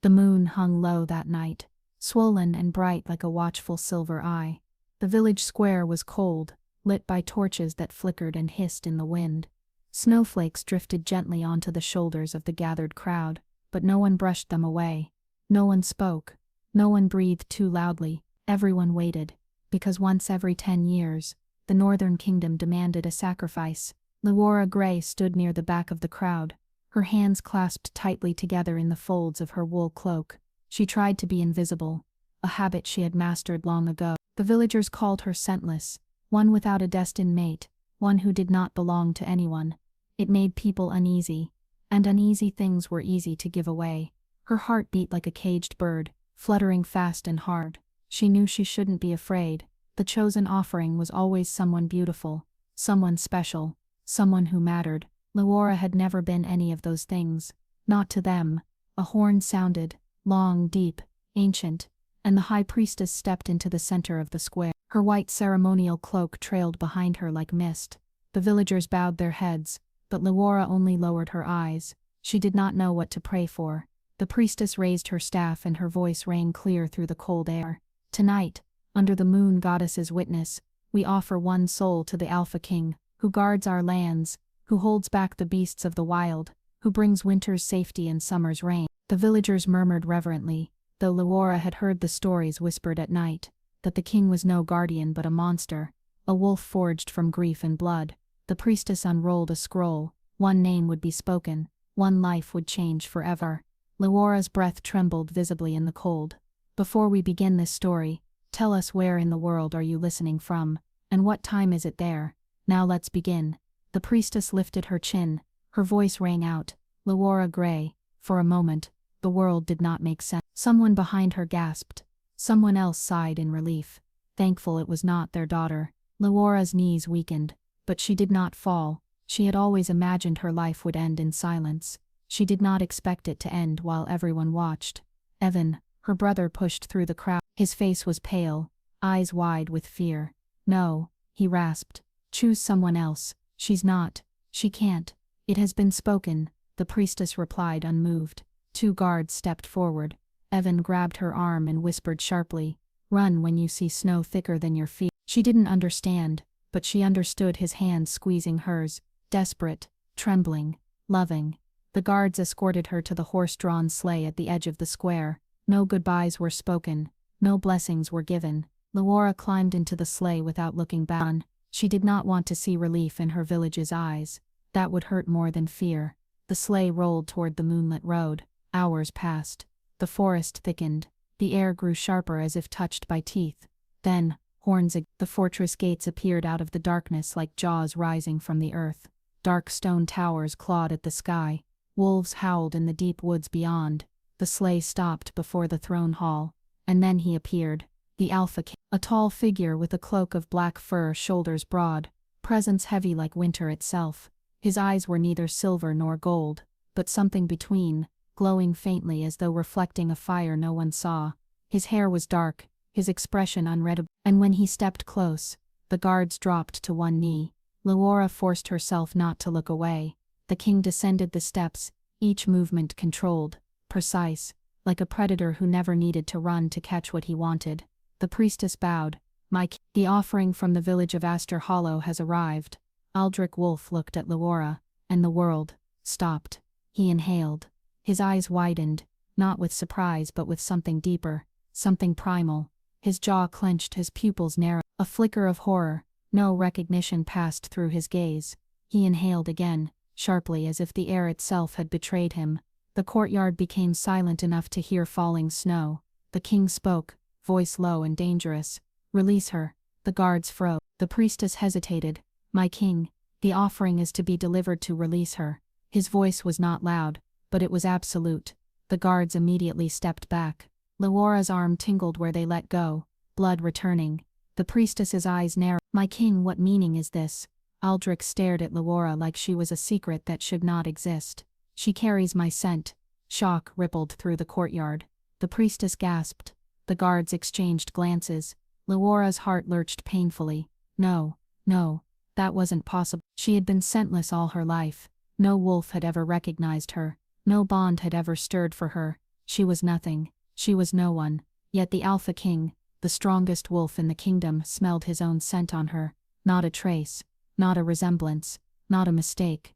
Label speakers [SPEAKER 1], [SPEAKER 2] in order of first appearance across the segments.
[SPEAKER 1] The moon hung low that night, swollen and bright like a watchful silver eye. The village square was cold, lit by torches that flickered and hissed in the wind. Snowflakes drifted gently onto the shoulders of the gathered crowd, but no one brushed them away. No one spoke. No one breathed too loudly. Everyone waited, because once every 10 years, the Northern Kingdom demanded a sacrifice. Leora Gray stood near the back of the crowd, her hands clasped tightly together in the folds of her wool cloak. She tried to be invisible, a habit she had mastered long ago. The villagers called her scentless, one without a destined mate, one who did not belong to anyone. It made people uneasy, and uneasy things were easy to give away. Her heart beat like a caged bird, fluttering fast and hard. She knew she shouldn't be afraid. The chosen offering was always someone beautiful, someone special, someone who mattered. Leora had never been any of those things. Not to them. A horn sounded, long, deep, ancient, and the high priestess stepped into the center of the square. Her white ceremonial cloak trailed behind her like mist. The villagers bowed their heads, but Leora only lowered her eyes. She did not know what to pray for. The priestess raised her staff and her voice rang clear through the cold air. Tonight, under the moon goddess's witness, we offer one soul to the Alpha King, who guards our lands, who holds back the beasts of the wild, who brings winter's safety and summer's rain. The villagers murmured reverently, though Leora had heard the stories whispered at night, that the king was no guardian but a monster, a wolf forged from grief and blood. The priestess unrolled a scroll. One name would be spoken, one life would change forever. Leora's breath trembled visibly in the cold. Before we begin this story, tell us where in the world are you listening from, and what time is it there? Now let's begin. The priestess lifted her chin, her voice rang out, Leora Gray. For a moment, the world did not make sense. Someone behind her gasped. Someone else sighed in relief, thankful it was not their daughter. Leora's knees weakened, but she did not fall. She had always imagined her life would end in silence. She did not expect it to end while everyone watched. Evan, her brother, pushed through the crowd. His face was pale, eyes wide with fear. No, he rasped. Choose someone else. She can't. It has been spoken, the priestess replied unmoved. 2 guards stepped forward. Evan grabbed her arm and whispered sharply, "Run when you see snow thicker than your feet." She didn't understand, but she understood his hand squeezing hers, desperate, trembling, loving. The guards escorted her to the horse-drawn sleigh at the edge of the square. No goodbyes were spoken, no blessings were given. Leora climbed into the sleigh without looking back. She did not want to see relief in her village's eyes. That would hurt more than fear. The sleigh rolled toward the moonlit road. Hours passed. The forest thickened. The air grew sharper as if touched by teeth. Then, the fortress gates appeared out of the darkness like jaws rising from the earth. Dark stone towers clawed at the sky. Wolves howled in the deep woods beyond. The sleigh stopped before the throne hall, and then he appeared, the Alpha King. A tall figure with a cloak of black fur, shoulders broad, presence heavy like winter itself. His eyes were neither silver nor gold, but something between, glowing faintly as though reflecting a fire no one saw. His hair was dark, his expression unreadable, and when he stepped close, the guards dropped to one knee. Leora forced herself not to look away. The king descended the steps, each movement controlled, precise, like a predator who never needed to run to catch what he wanted. The priestess bowed. The offering from the village of Astor Hollow has arrived." Aldrich Wolf looked at Leora, and the world stopped. He inhaled. His eyes widened, not with surprise but with something deeper, something primal. His jaw clenched, his pupils narrowed. A flicker of horror, no recognition passed through his gaze. He inhaled again, sharply as if the air itself had betrayed him. The courtyard became silent enough to hear falling snow. The king spoke, voice low and dangerous. "Release her." The guards froze. The priestess hesitated. "My king, the offering is to be delivered to release her." His voice was not loud, but it was absolute. The guards immediately stepped back. Leora's arm tingled where they let go, blood returning. The priestess's eyes narrowed. "My king, what meaning is this?" Aldrich stared at Leora like she was a secret that should not exist. "She carries my scent." Shock rippled through the courtyard. The priestess gasped. The guards exchanged glances. Leora's heart lurched painfully. No, that wasn't possible. She had been scentless all her life. No wolf had ever recognized her. No bond had ever stirred for her. She was nothing. She was no one. Yet the Alpha King, the strongest wolf in the kingdom, smelled his own scent on her. Not a trace. Not a resemblance. Not a mistake.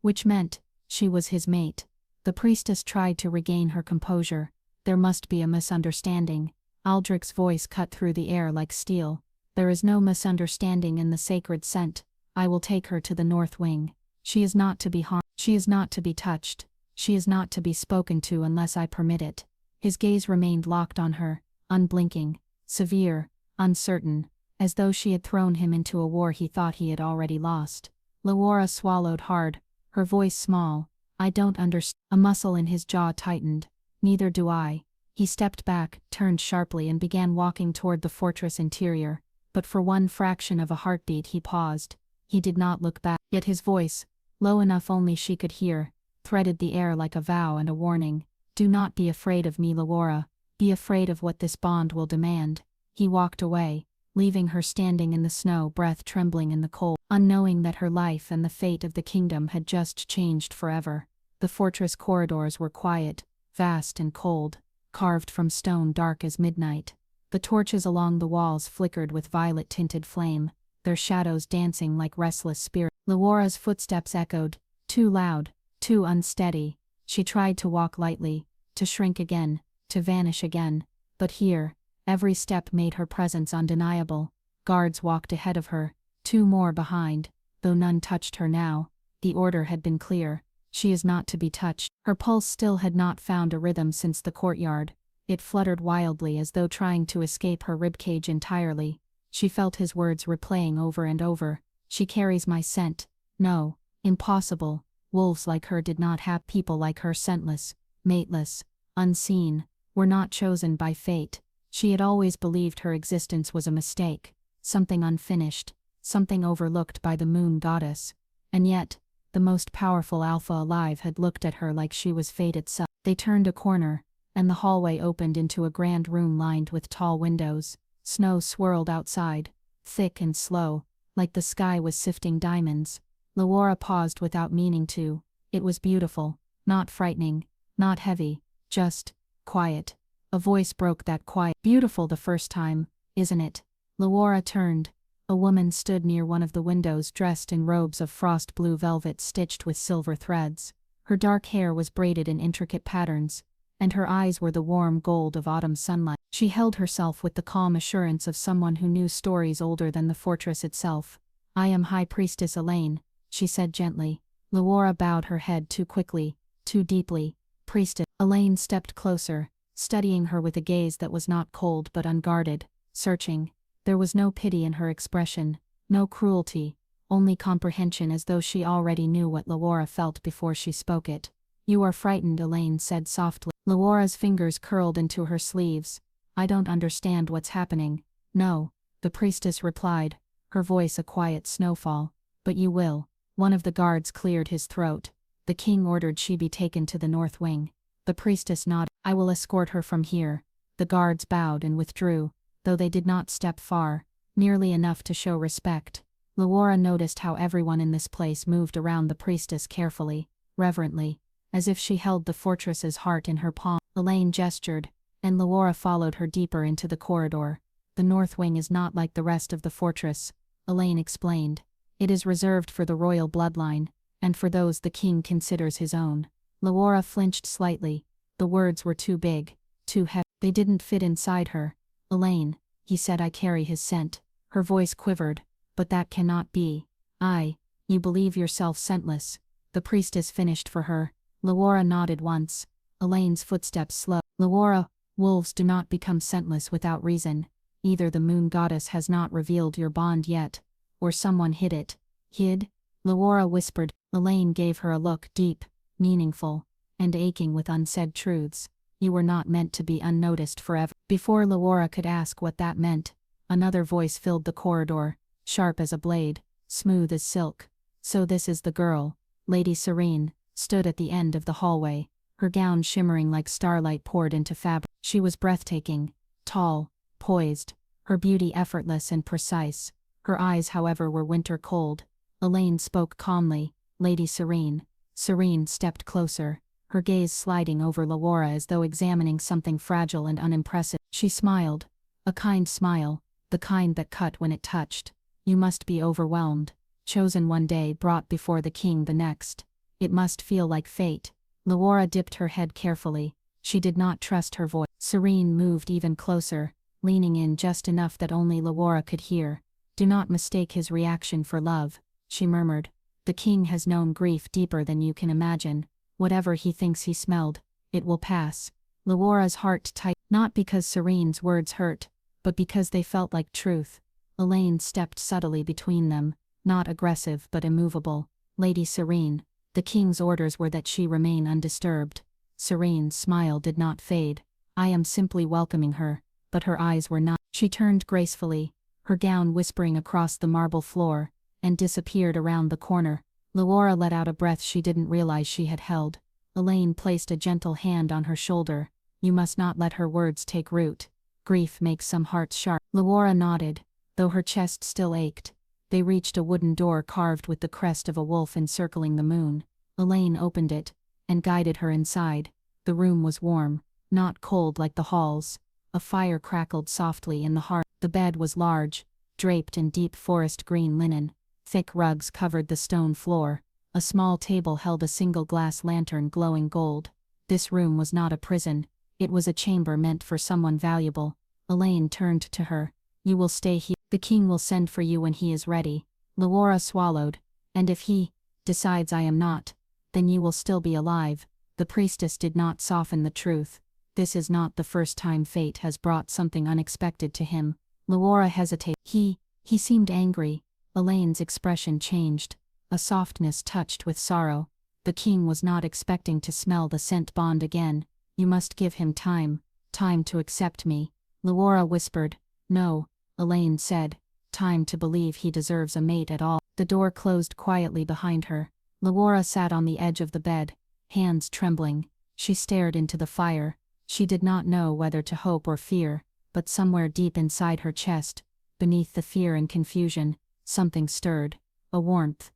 [SPEAKER 1] Which meant, she was his mate. The priestess tried to regain her composure. There must be a misunderstanding. Aldrich's voice cut through the air like steel. There is no misunderstanding in the sacred scent. I will take her to the North Wing. She is not to be harmed. She is not to be touched. She is not to be spoken to unless I permit it. His gaze remained locked on her, unblinking, severe, uncertain, as though she had thrown him into a war he thought he had already lost. Laura swallowed hard, her voice small. I don't understand. A muscle in his jaw tightened. Neither do I. He stepped back, turned sharply and began walking toward the fortress interior, but for one fraction of a heartbeat he paused. He did not look back, yet his voice, low enough only she could hear, threaded the air like a vow and a warning. Do not be afraid of me, Laura. Be afraid of what this bond will demand. He walked away, leaving her standing in the snow, breath trembling in the cold, unknowing that her life and the fate of the kingdom had just changed forever. The fortress corridors were quiet, vast and cold, carved from stone dark as midnight. The torches along the walls flickered with violet-tinted flame, their shadows dancing like restless spirits. Laura's footsteps echoed, too loud, too unsteady. She tried to walk lightly, to shrink again, to vanish again. But here, every step made her presence undeniable. Guards walked ahead of her, two more behind, though none touched her now. The order had been clear. She is not to be touched. Her pulse still had not found a rhythm since the courtyard. It fluttered wildly as though trying to escape her ribcage entirely. She felt his words replaying over and over. She carries my scent. No, impossible. Wolves like her did not have people like her, scentless, mateless, unseen, were not chosen by fate. She had always believed her existence was a mistake, something unfinished, something overlooked by the moon goddess. And yet, the most powerful alpha alive had looked at her like she was fate itself. They turned a corner, and the hallway opened into a grand room lined with tall windows. Snow swirled outside, thick and slow, like the sky was sifting diamonds. Laura paused without meaning to. It was beautiful, not frightening, not heavy, just quiet. A voice broke that quiet. Beautiful the first time, isn't it? Laura turned. A woman stood near one of the windows dressed in robes of frost blue velvet stitched with silver threads. Her dark hair was braided in intricate patterns, and her eyes were the warm gold of autumn sunlight. She held herself with the calm assurance of someone who knew stories older than the fortress itself. I am High Priestess Elaine, she said gently. Laura bowed her head too quickly, too deeply. Priestess. Elaine stepped closer, studying her with a gaze that was not cold but unguarded, searching. There was no pity in her expression, no cruelty, only comprehension, as though she already knew what Laura felt before she spoke it. You are frightened, Elaine said softly. Laura's fingers curled into her sleeves. I don't understand what's happening. No, the priestess replied, her voice a quiet snowfall. But you will. One of the guards cleared his throat. The king ordered she be taken to the North Wing. The priestess nodded. I will escort her from here. The guards bowed and withdrew, though they did not step far, merely enough to show respect. Laura noticed how everyone in this place moved around the priestess carefully, reverently, as if she held the fortress's heart in her palm. Elaine gestured, and Laura followed her deeper into the corridor. The North Wing is not like the rest of the fortress, Elaine explained. It is reserved for the royal bloodline, and for those the king considers his own. Laura flinched slightly. The words were too big, too heavy. They didn't fit inside her. Elaine, he said, I carry his scent. Her voice quivered. But that cannot be. You believe yourself scentless. The priestess finished for her. Laura nodded once. Elaine's footsteps slowed. Laura, wolves do not become scentless without reason. Either the moon goddess has not revealed your bond yet, or someone hid it. Hid? Laura whispered. Elaine gave her a look, deep, meaningful, and aching with unsaid truths. You were not meant to be unnoticed forever. Before Laura could ask what that meant, another voice filled the corridor, sharp as a blade, smooth as silk. So this is the girl. Lady Serene stood at the end of the hallway, her gown shimmering like starlight poured into fabric. She was breathtaking, tall, poised, her beauty effortless and precise. Her eyes, however, were winter cold. Elaine spoke calmly. Lady Serene. Serene stepped closer. her gaze sliding over Laura as though examining something fragile and unimpressive. She smiled. A kind smile, the kind that cut when it touched. You must be overwhelmed. Chosen one day, brought before the king the next. It must feel like fate. Laura dipped her head carefully. She did not trust her voice. Serene moved even closer, leaning in just enough that only Laura could hear. Do not mistake his reaction for love, she murmured. The king has known grief deeper than you can imagine. Whatever he thinks he smelled, it will pass. Laura's heart tightened, not because Serene's words hurt, but because they felt like truth. Elaine stepped subtly between them, not aggressive but immovable. Lady Serene, the king's orders were that she remain undisturbed. Serene's smile did not fade. I am simply welcoming her, but her eyes were not. She turned gracefully, her gown whispering across the marble floor, and disappeared around the corner. Laura let out a breath she didn't realize she had held. Elaine placed a gentle hand on her shoulder. You must not let her words take root. Grief makes some hearts sharp. Laura nodded, though her chest still ached. They reached a wooden door carved with the crest of a wolf encircling the moon. Elaine opened it, and guided her inside. The room was warm, not cold like the halls. A fire crackled softly in the hearth. The bed was large, draped in deep forest green linen. Thick rugs covered the stone floor. A small table held a single glass lantern glowing gold. This room was not a prison. It was a chamber meant for someone valuable. Elaine turned to her. You will stay here. The king will send for you when he is ready. Laura swallowed. And if he decides I am not, then you will still be alive. The priestess did not soften the truth. This is not the first time fate has brought something unexpected to him. Laura hesitated. He seemed angry. Elaine's expression changed. A softness touched with sorrow. The king was not expecting to smell the scent bond again. You must give him time. Time to accept me. Laura whispered. No, Elaine said. Time to believe he deserves a mate at all. The door closed quietly behind her. Laura sat on the edge of the bed, hands trembling. She stared into the fire. She did not know whether to hope or fear, but somewhere deep inside her chest, beneath the fear and confusion, something stirred. A warmth.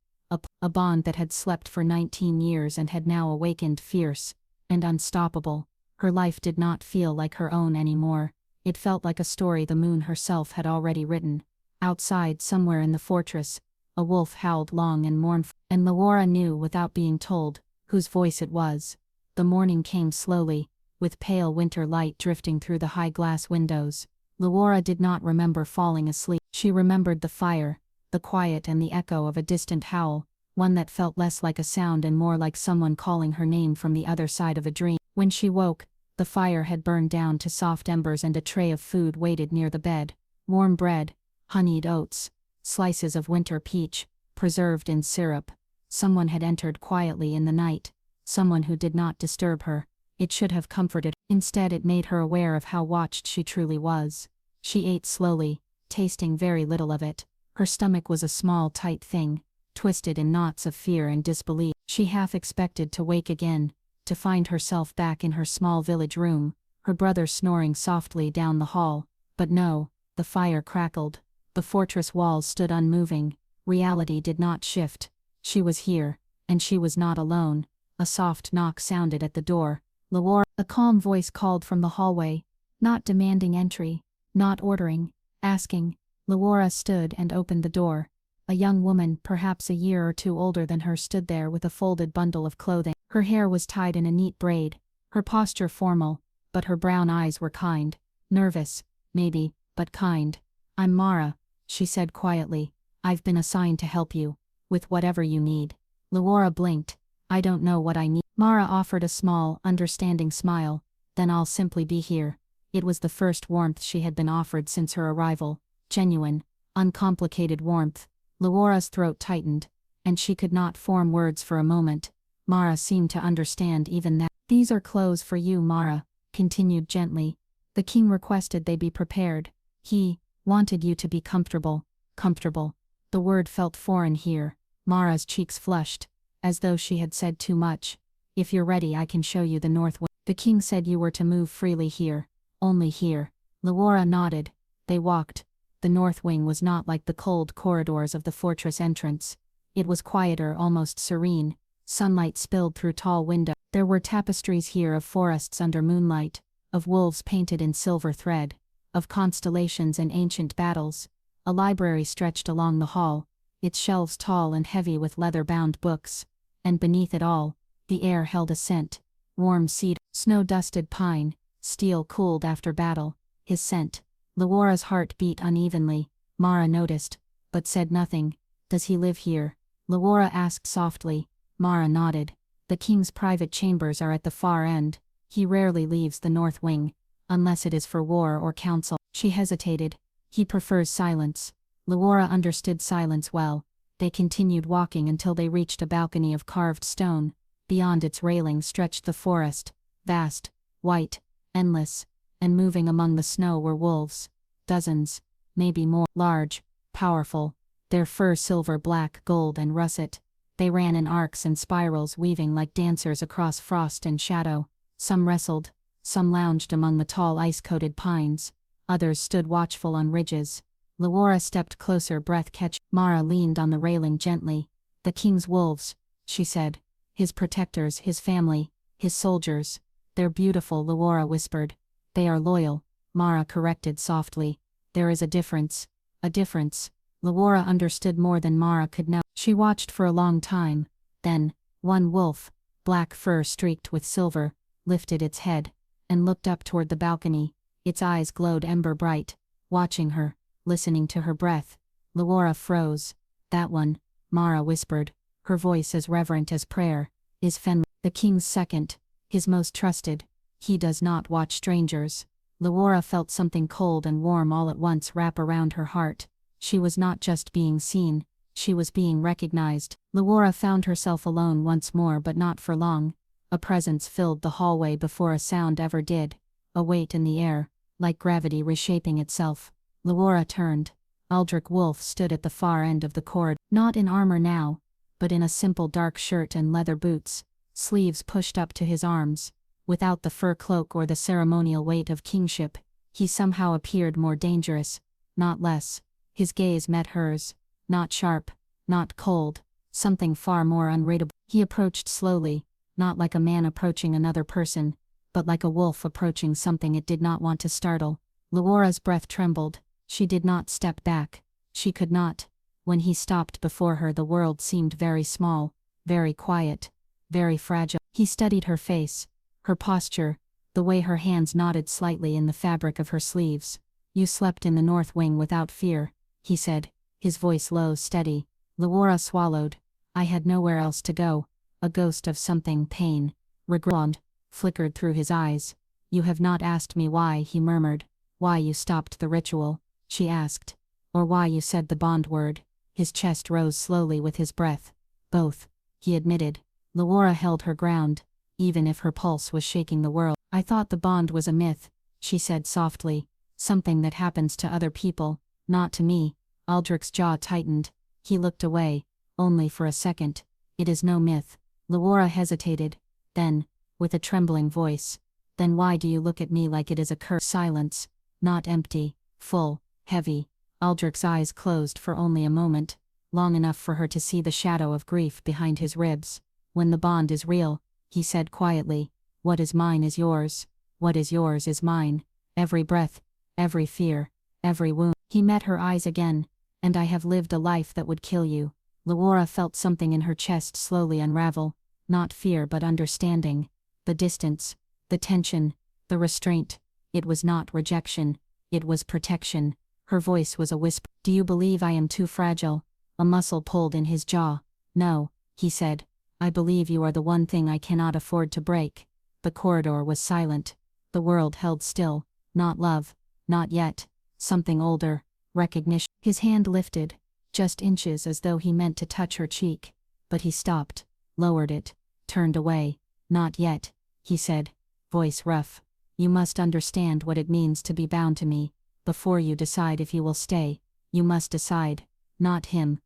[SPEAKER 1] A bond that had slept for 19 years and had now awakened, fierce and unstoppable. Her life did not feel like her own anymore. It felt like a story the moon herself had already written. Outside, somewhere in the fortress, a wolf howled long and mournful, and Laura knew without being told whose voice it was. The morning came slowly, with pale winter light drifting through the high glass windows. Laura did not remember falling asleep. She remembered the fire, the quiet and the echo of a distant howl, one that felt less like a sound and more like someone calling her name from the other side of a dream. When she woke, the fire had burned down to soft embers and a tray of food waited near the bed. Warm bread, honeyed oats, slices of winter peach, preserved in syrup. Someone had entered quietly in the night, someone who did not disturb her. It should have comforted. Instead, it made her aware of how watched she truly was. She ate slowly, tasting very little of it. Her stomach was a small, tight thing, twisted in knots of fear and disbelief. She half expected to wake again, to find herself back in her small village room, her brother snoring softly down the hall. But no, the fire crackled. The fortress walls stood unmoving. Reality did not shift. She was here, and she was not alone. A soft knock sounded at the door. Laura, a calm voice called from the hallway, not demanding entry, not ordering, asking. Laura stood and opened the door. A young woman, perhaps a year or two older than her, stood there with a folded bundle of clothing. Her hair was tied in a neat braid, her posture formal, but her brown eyes were kind. Nervous, maybe, but kind. I'm Mara, she said quietly. I've been assigned to help you, with whatever you need. Laura blinked. I don't know what I need. Mara offered a small, understanding smile. Then I'll simply be here. It was the first warmth she had been offered since her arrival. Genuine, uncomplicated warmth. Laura's throat tightened, and she could not form words for a moment. Mara seemed to understand even that. These are clothes for you, Mara continued gently. The king requested they be prepared. He wanted you to be comfortable. Comfortable. The word felt foreign here. Mara's cheeks flushed, as though she had said too much. If you're ready, I can show you the north wing. The king said you were to move freely here. Only here. Laura nodded. They walked. The north wing was not like the cold corridors of the fortress entrance. It was quieter, almost serene. Sunlight spilled through tall windows. There were tapestries here of forests under moonlight, of wolves painted in silver thread, of constellations and ancient battles. A library stretched along the hall, its shelves tall and heavy with leather-bound books, and beneath it all, the air held a scent, warm cedar, snow-dusted pine, steel cooled after battle, his scent. Laura's heart beat unevenly. Mara noticed, but said nothing. Does he live here? Laura asked softly. Mara nodded. The king's private chambers are at the far end. He rarely leaves the north wing, unless it is for war or council. She hesitated. He prefers silence. Laura understood silence well. They continued walking until they reached a balcony of carved stone. Beyond its railing stretched the forest, vast, white, endless, and moving among the snow were wolves. Dozens, maybe more, large, powerful, their fur silver, black, gold, and russet. They ran in arcs and spirals, weaving like dancers across frost and shadow. Some wrestled, some lounged among the tall ice-coated pines, others stood watchful on ridges. Laura stepped closer, breath catching. Mara leaned on the railing gently. The king's wolves, she said. His protectors, his family, his soldiers. They're beautiful, Laura whispered. They are loyal, Mara corrected softly. There is a difference. A difference. Laura understood more than Mara could know. She watched for a long time. Then, one wolf, black fur streaked with silver, lifted its head, and looked up toward the balcony. Its eyes glowed ember bright, watching her, listening to her breath. Laura froze. That one, Mara whispered, her voice as reverent as prayer, is Fenrir, the king's second, his most trusted. He does not watch strangers. Laura felt something cold and warm all at once wrap around her heart. She was not just being seen, she was being recognized. Laura found herself alone once more, but not for long. A presence filled the hallway before a sound ever did. A weight in the air, like gravity reshaping itself. Laura turned. Aldrich Wolf stood at the far end of the corridor, not in armor now, but in a simple dark shirt and leather boots, sleeves pushed up to his arms. Without the fur cloak or the ceremonial weight of kingship, he somehow appeared more dangerous, not less. His gaze met hers, not sharp, not cold, something far more unreadable. He approached slowly, not like a man approaching another person, but like a wolf approaching something it did not want to startle. Laura's breath trembled. She did not step back. She could not. When he stopped before her, the world seemed very small, very quiet, very fragile. He studied her face, her posture, the way her hands knotted slightly in the fabric of her sleeves. You slept in the north wing without fear, he said, his voice low, steady. Laura swallowed. I had nowhere else to go. A ghost of something, pain, regret, flickered through his eyes. You have not asked me why, he murmured. Why you stopped the ritual, she asked. Or why you said the bond word. His chest rose slowly with his breath. Both, he admitted. Laura held her ground, even if her pulse was shaking the world. I thought the bond was a myth, she said softly. Something that happens to other people, not to me. Aldrich's jaw tightened. He looked away, only for a second. It is no myth. Laura hesitated. Then, with a trembling voice, then why do you look at me like it is a curse? Silence. Not empty, full, heavy. Aldrich's eyes closed for only a moment, long enough for her to see the shadow of grief behind his ribs. When the bond is real, he said quietly, what is mine is yours. What is yours is mine. Every breath, every fear, every wound. He met her eyes again. And I have lived a life that would kill you. Laura felt something in her chest slowly unravel. Not fear but understanding. The distance, the tension, the restraint. It was not rejection. It was protection. Her voice was a whisper. Do you believe I am too fragile? A muscle pulled in his jaw. No, he said. I believe you are the one thing I cannot afford to break. The corridor was silent. The world held still. Not love. Not yet. Something older. Recognition. His hand lifted, just inches as though he meant to touch her cheek. But he stopped, lowered it, turned away. Not yet, he said, voice rough. You must understand what it means to be bound to me. Before you decide if you will stay, you must decide. Not him.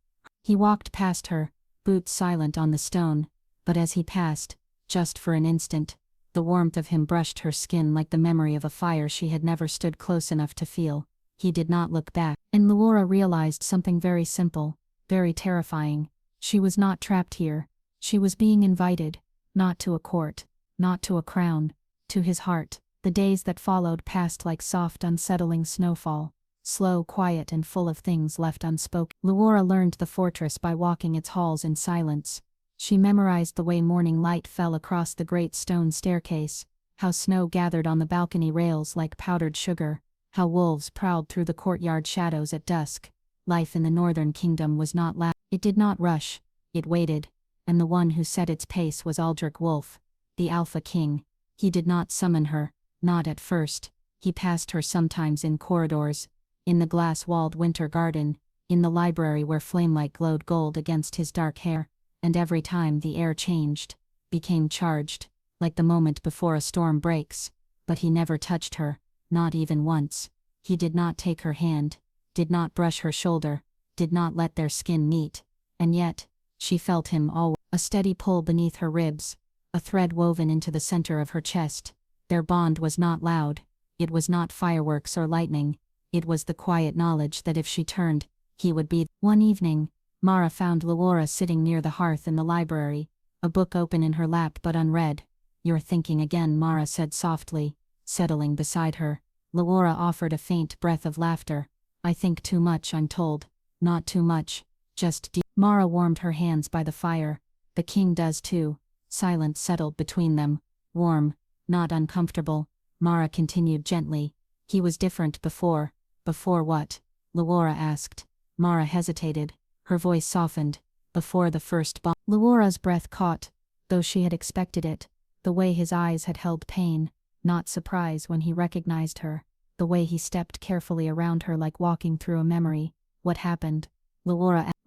[SPEAKER 1] He walked past her, boots silent on the stone. But as he passed, just for an instant, the warmth of him brushed her skin like the memory of a fire she had never stood close enough to feel. He did not look back, and Laura realized something very simple, very terrifying. She was not trapped here. She was being invited, not to a court, not to a crown, to his heart. The days that followed passed like soft unsettling snowfall, slow, quiet and full of things left unspoken. Laura learned the fortress by walking its halls in silence. She memorized the way morning light fell across the great stone staircase, how snow gathered on the balcony rails like powdered sugar, how wolves prowled through the courtyard shadows at dusk. Life in the northern kingdom was not loud. It did not rush, it waited, and the one who set its pace was Aldrich Wolf, the Alpha King. He did not summon her, not at first. He passed her sometimes in corridors, in the glass-walled winter garden, in the library where flamelight glowed gold against his dark hair, and every time the air changed, became charged, like the moment before a storm breaks. But he never touched her, not even once. He did not take her hand, did not brush her shoulder, did not let their skin meet, and yet, she felt him always. A steady pull beneath her ribs, a thread woven into the center of her chest. Their bond was not loud, it was not fireworks or lightning, it was the quiet knowledge that if she turned, he would be. One evening, Mara found Laura sitting near the hearth in the library, a book open in her lap but unread. "You're thinking again," Mara said softly, settling beside her. Laura offered a faint breath of laughter. "I think too much, I'm told." "Not too much, just deep." Mara warmed her hands by the fire. "The king does too." Silence settled between them, warm, not uncomfortable. Mara continued gently. "He was different before." "Before what?" Laura asked. Mara hesitated, her voice softened. "Before the first bomb." Laura's breath caught, though she had expected it, the way his eyes had held pain, not surprise when he recognized her, the way he stepped carefully around her like walking through a memory. "What happened?"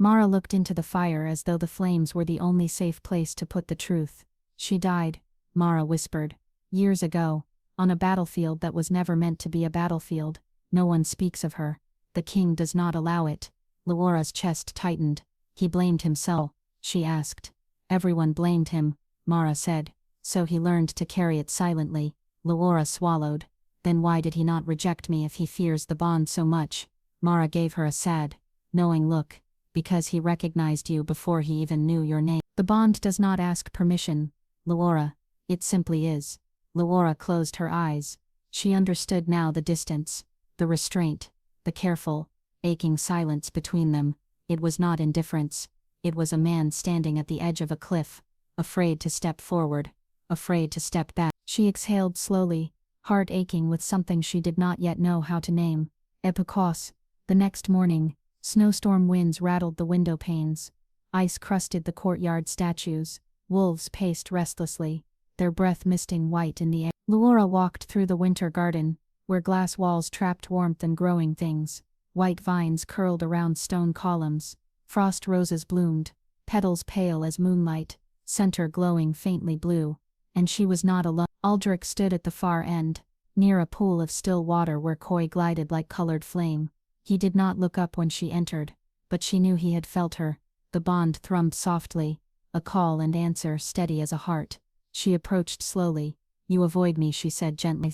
[SPEAKER 1] Mara looked into the fire as though the flames were the only safe place to put the truth. "She died," Mara whispered. "Years ago, on a battlefield that was never meant to be a battlefield. No one speaks of her. The king does not allow it." Laura's chest tightened. "He blamed himself?" she asked. "Everyone blamed him," Mara said. "So he learned to carry it silently." Laura swallowed. "Then why did he not reject me if he fears the bond so much?" Mara gave her a sad, knowing look. "Because he recognized you before he even knew your name." "The bond does not ask permission, Laura. It simply is." Laura closed her eyes. She understood now the distance, the restraint, the careful, aching silence between them. It was not indifference. It was a man standing at the edge of a cliff, afraid to step forward, afraid to step back. She exhaled slowly, heart aching with something she did not yet know how to name. Epikos. The next morning, snowstorm winds rattled the window panes. Ice crusted the courtyard statues. Wolves paced restlessly, their breath misting white in the air. Laura walked through the winter garden, where glass walls trapped warmth and growing things. White vines curled around stone columns. Frost roses bloomed, petals pale as moonlight, center glowing faintly blue. And she was not alone. Aldrich stood at the far end, near a pool of still water where koi glided like colored flame. He did not look up when she entered, but she knew he had felt her. The bond thrummed softly, a call and answer steady as a heart. She approached slowly. "You avoid me," she said gently.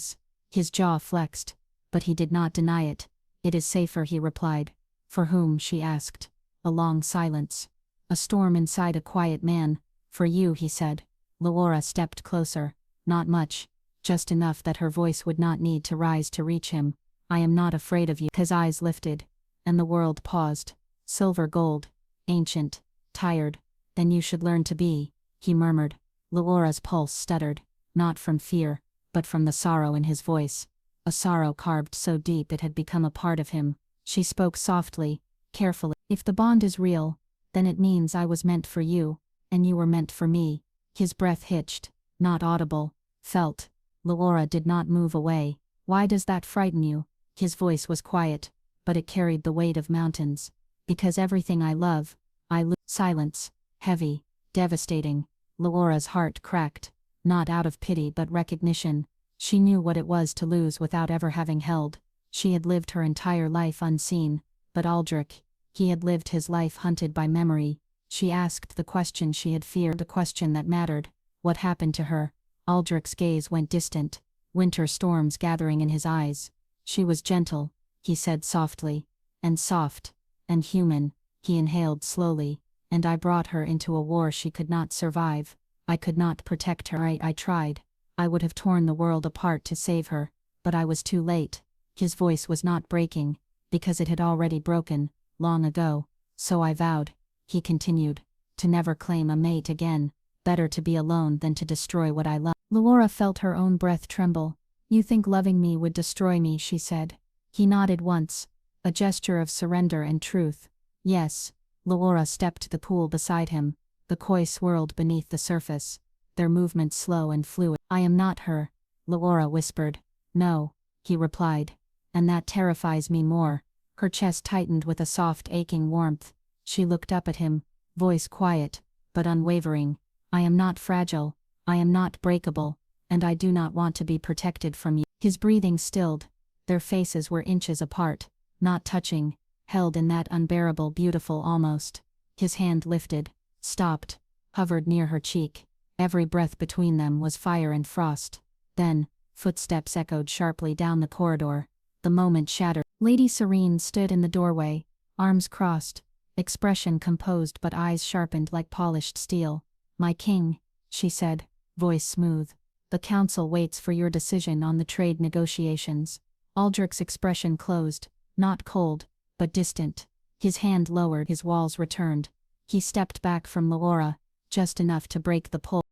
[SPEAKER 1] His jaw flexed, but he did not deny it. "It is safer," he replied. "For whom?" she asked. A long silence. A storm inside a quiet man. "For you," he said. Laura stepped closer. Not much, just enough that her voice would not need to rise to reach him. "I am not afraid of you." His eyes lifted, and the world paused. "Silver gold, ancient, tired. Then you should learn to be," he murmured. Laura's pulse stuttered, not from fear, but from the sorrow in his voice. A sorrow carved so deep it had become a part of him. She spoke softly, carefully. "If the bond is real, then it means I was meant for you, and you were meant for me." His breath hitched, not audible, felt. Laura did not move away. "Why does that frighten you?" His voice was quiet, but it carried the weight of mountains. "Because everything I love, I lose." Silence, heavy, devastating. Laura's heart cracked, not out of pity but recognition. She knew what it was to lose without ever having held. She had lived her entire life unseen, but Aldrich, he had lived his life hunted by memory. She asked the question she had feared, the question that mattered. What happened to her? Aldrich's gaze went distant, winter storms gathering in his eyes. "She was gentle," he said softly, "and soft, and human." He inhaled slowly. "And I brought her into a war she could not survive. I could not protect her. I tried. I would have torn the world apart to save her, but I was too late. His voice was not breaking, because it had already broken, long ago. So I vowed, he continued, to never claim a mate again. Better to be alone than to destroy what I love. Laura felt her own breath tremble. You think loving me would destroy me, she said. He nodded once, a gesture of surrender and truth. Yes. Laura stepped to the pool beside him. The koi swirled beneath the surface, their movements slow and fluid. I am not her, Laura whispered. No, he replied. And that terrifies me more. Her chest tightened with a soft aching warmth. She looked up at him, voice quiet, but unwavering. I am not fragile, I am not breakable, and I do not want to be protected from you. His breathing stilled. Their faces were inches apart, not touching, held in that unbearable beautiful almost. His hand lifted, stopped, hovered near her cheek. Every breath between them was fire and frost. Then, footsteps echoed sharply down the corridor. The moment shattered. Lady Serene stood in the doorway, arms crossed, expression composed but eyes sharpened like polished steel. My king, she said, voice smooth. The council waits for your decision on the trade negotiations. Aldrich's expression closed, not cold, but distant. His hand lowered, his walls returned. He stepped back from Laura, just enough to break the pull.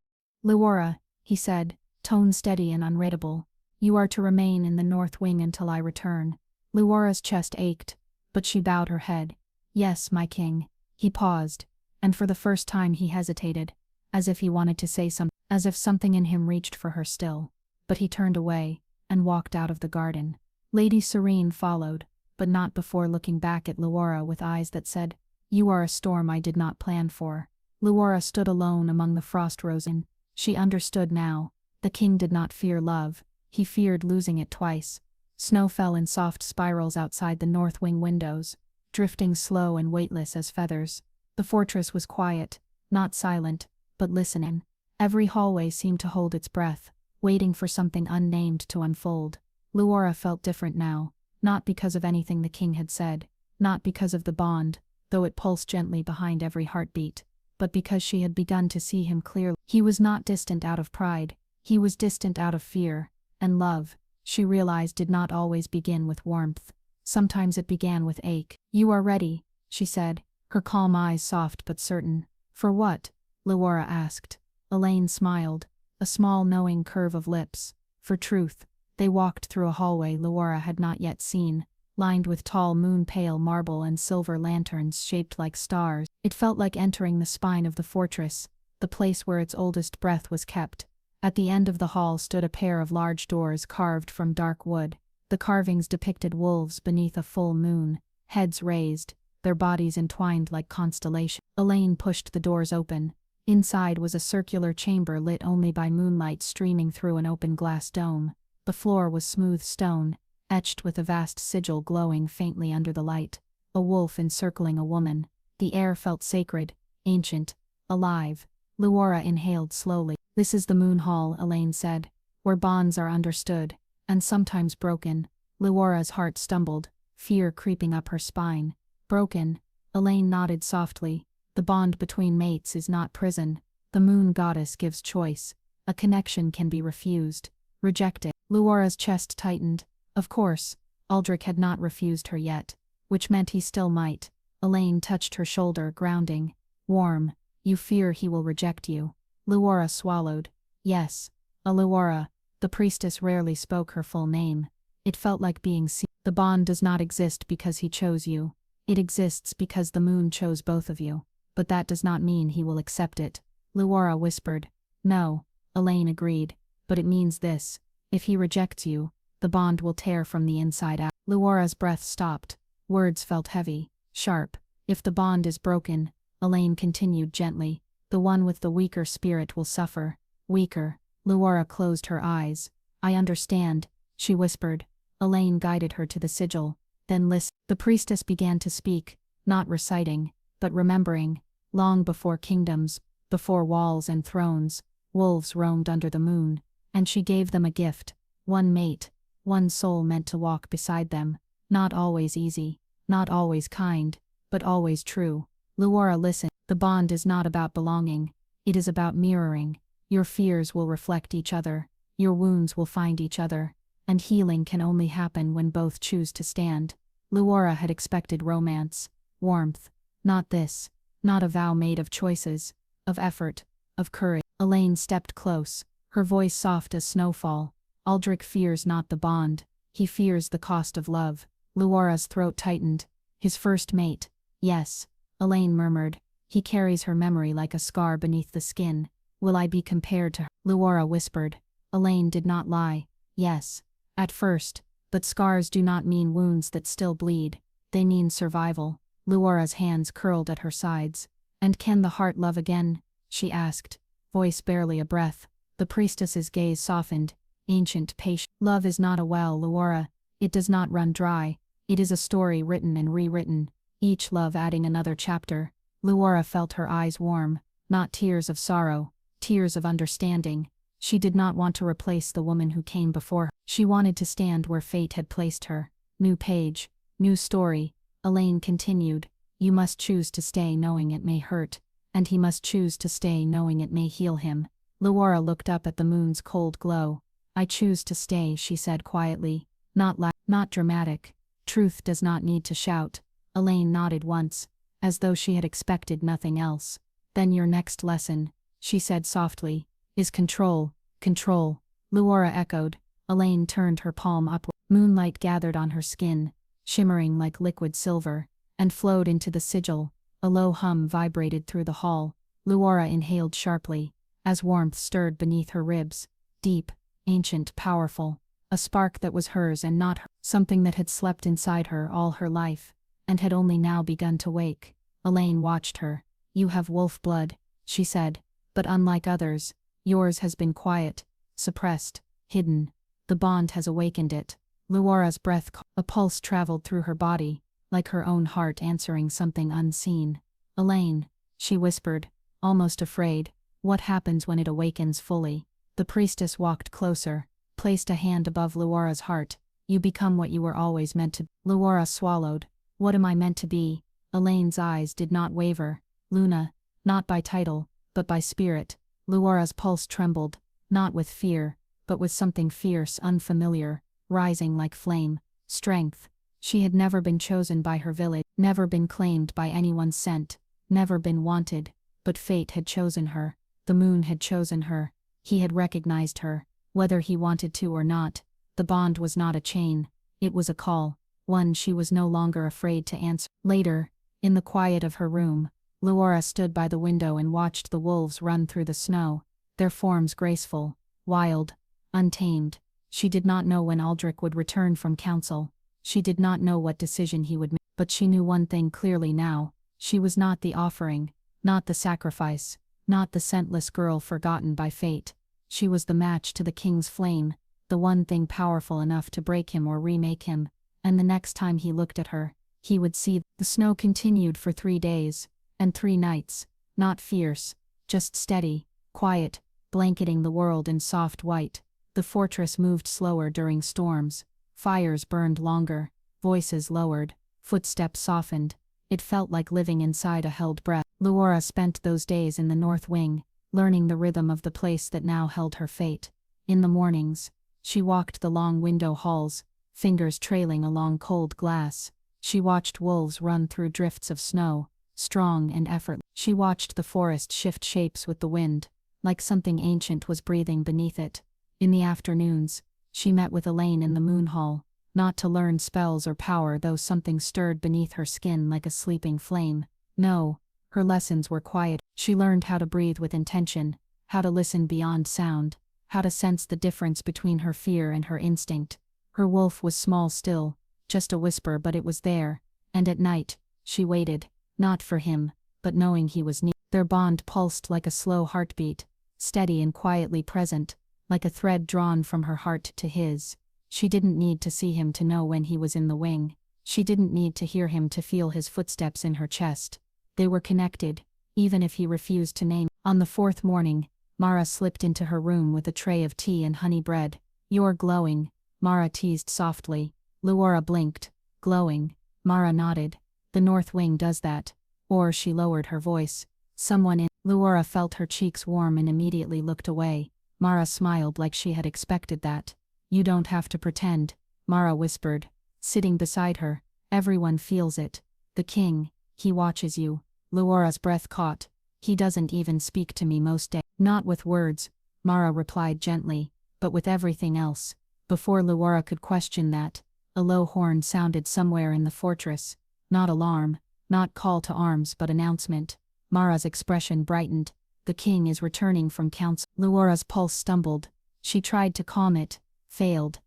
[SPEAKER 1] Laura, he said, tone steady and unreadable. You are to remain in the north wing until I return. Laura's chest ached, but she bowed her head. Yes, my king. He paused, and for the first time he hesitated, as if he wanted to say something, as if something in him reached for her still. But he turned away, and walked out of the garden. Lady Serene followed, but not before looking back at Laura with eyes that said, You are a storm I did not plan for. Laura stood alone among the frost roses. She understood now. The king did not fear love. He feared losing it twice. Snow fell in soft spirals outside the north wing windows, drifting slow and weightless as feathers. The fortress was quiet, not silent, but listening. Every hallway seemed to hold its breath, waiting for something unnamed to unfold. Laura felt different now, not because of anything the king had said, not because of the bond, though it pulsed gently behind every heartbeat, but because she had begun to see him clearly. He was not distant out of pride, he was distant out of fear, and love, she realized, did not always begin with warmth. Sometimes it began with ache. You are ready, she said, her calm eyes soft but certain. For what? Laura asked. Elaine smiled, a small knowing curve of lips. For truth. They walked through a hallway Laura had not yet seen, lined with tall moon-pale marble and silver lanterns shaped like stars. It felt like entering the spine of the fortress, the place where its oldest breath was kept. At the end of the hall stood a pair of large doors carved from dark wood. The carvings depicted wolves beneath a full moon, heads raised, their bodies entwined like constellations. Elaine pushed the doors open. Inside was a circular chamber lit only by moonlight streaming through an open glass dome. The floor was smooth stone, etched with a vast sigil glowing faintly under the light. A wolf encircling a woman. The air felt sacred, ancient, alive. Laura inhaled slowly. This is the Moon Hall, Elaine said, where bonds are understood, and sometimes broken. Laura's heart stumbled, fear creeping up her spine. Broken? Elaine nodded softly. The bond between mates is not prison. The moon goddess gives choice. A connection can be refused, rejected. Laura's chest tightened. Of course, Aldrich had not refused her yet, which meant he still might. Elaine touched her shoulder, grounding. Warm. You fear he will reject you. Laura swallowed. Yes. Laura. The priestess rarely spoke her full name. It felt like being seen. The bond does not exist because he chose you. It exists because the moon chose both of you. But that does not mean he will accept it. Laura whispered. No. Elaine agreed. But it means this. If he rejects you, the bond will tear from the inside out. Laura's breath stopped. Words felt heavy, sharp. If the bond is broken, Elaine continued gently, the one with the weaker spirit will suffer. Weaker. Laura closed her eyes. I understand, she whispered. Elaine guided her to the sigil. Then listen. The priestess began to speak, not reciting, but remembering. Long before kingdoms, before walls and thrones, wolves roamed under the moon, and she gave them a gift. One mate, one soul meant to walk beside them. Not always easy, not always kind, but always true. Laura listened. The bond is not about belonging. It is about mirroring. Your fears will reflect each other, your wounds will find each other, and healing can only happen when both choose to stand. Luora had expected romance, warmth, not this, not a vow made of choices, of effort, of courage. Elaine stepped close, her voice soft as snowfall. Aldrich fears not the bond, he fears the cost of love. Luora's throat tightened. His first mate. Yes, Elaine murmured. He carries her memory like a scar beneath the skin. Will I be compared to her? Luora whispered. Elaine did not lie. Yes. At first. But scars do not mean wounds that still bleed. They mean survival. Luora's hands curled at her sides. And can the heart love again? She asked, voice barely a breath. The priestess's gaze softened. Ancient patient. Love is not a well, Luora. It does not run dry. It is a story written and rewritten, each love adding another chapter. Luora felt her eyes warm, not tears of sorrow, tears of understanding. She did not want to replace the woman who came before her. She wanted to stand where fate had placed her. New page, new story. Elaine continued. You must choose to stay knowing it may hurt, and he must choose to stay knowing it may heal him. Luora looked up at the moon's cold glow. I choose to stay, she said quietly. Not loud, not dramatic. Truth does not need to shout. Elaine nodded once, as though she had expected nothing else. Then your next lesson, she said softly, is control, control. Luora echoed. Elaine turned her palm upward. Moonlight gathered on her skin, shimmering like liquid silver, and flowed into the sigil. A low hum vibrated through the hall. Luora inhaled sharply, as warmth stirred beneath her ribs. Deep, ancient, powerful. A spark that was hers and not hers. Something that had slept inside her all her life, and had only now begun to wake. Elaine watched her. You have wolf blood, she said, but unlike others, yours has been quiet, suppressed, hidden. The bond has awakened it. Luora's breath, a pulse traveled through her body, like her own heart answering something unseen. Elaine, she whispered, almost afraid, what happens when it awakens fully? The priestess walked closer, placed a hand above Luora's heart. You become what you were always meant to be. Luora swallowed. What am I meant to be? Elaine's eyes did not waver. Luna, not by title, but by spirit. Luora's pulse trembled, not with fear, but with something fierce, unfamiliar, rising like flame. Strength. She had never been chosen by her village, never been claimed by anyone's scent, never been wanted, but fate had chosen her. The moon had chosen her. He had recognized her, whether he wanted to or not. The bond was not a chain, it was a call, one she was no longer afraid to answer. Later, in the quiet of her room, Luora stood by the window and watched the wolves run through the snow, their forms graceful, wild, untamed. She did not know when Aldrich would return from council. She did not know what decision he would make, but she knew one thing clearly now. She was not the offering, not the sacrifice, not the scentless girl forgotten by fate. She was the match to the king's flame, the one thing powerful enough to break him or remake him, and the next time he looked at her, he would see. The snow continued for 3 days, and 3 nights, not fierce, just steady, quiet, blanketing the world in soft white. The fortress moved slower during storms, fires burned longer, voices lowered, footsteps softened. It felt like living inside a held breath. Luora spent those days in the north wing, learning the rhythm of the place that now held her fate. In the mornings, she walked the long window halls, fingers trailing along cold glass. She watched wolves run through drifts of snow, strong and effortless. She watched the forest shift shapes with the wind, like something ancient was breathing beneath it. In the afternoons, she met with Elaine in the moon hall, not to learn spells or power, though something stirred beneath her skin like a sleeping flame. No, her lessons were quiet. She learned how to breathe with intention, how to listen beyond sound, how to sense the difference between her fear and her instinct. Her wolf was small still, just a whisper, but it was there, and at night, she waited, not for him, but knowing he was near. Their bond pulsed like a slow heartbeat, steady and quietly present, like a thread drawn from her heart to his. She didn't need to see him to know when he was in the wing. She didn't need to hear him to feel his footsteps in her chest. They were connected, even if he refused to name. On the 4th morning, Mara slipped into her room with a tray of tea and honey bread. You're glowing, Mara teased softly. Luora blinked. Glowing. Mara nodded. The north wing does that. Or she lowered her voice. Someone in Luora felt her cheeks warm and immediately looked away. Mara smiled like she had expected that. You don't have to pretend, Mara whispered, sitting beside her. Everyone feels it. The king, he watches you. Luora's breath caught. He doesn't even speak to me most days. Not with words, Mara replied gently, but with everything else. Before Luora could question that, a low horn sounded somewhere in the fortress. Not alarm, not call to arms but announcement. Mara's expression brightened. The king is returning from council. Luora's pulse stumbled. She tried to calm it, failed.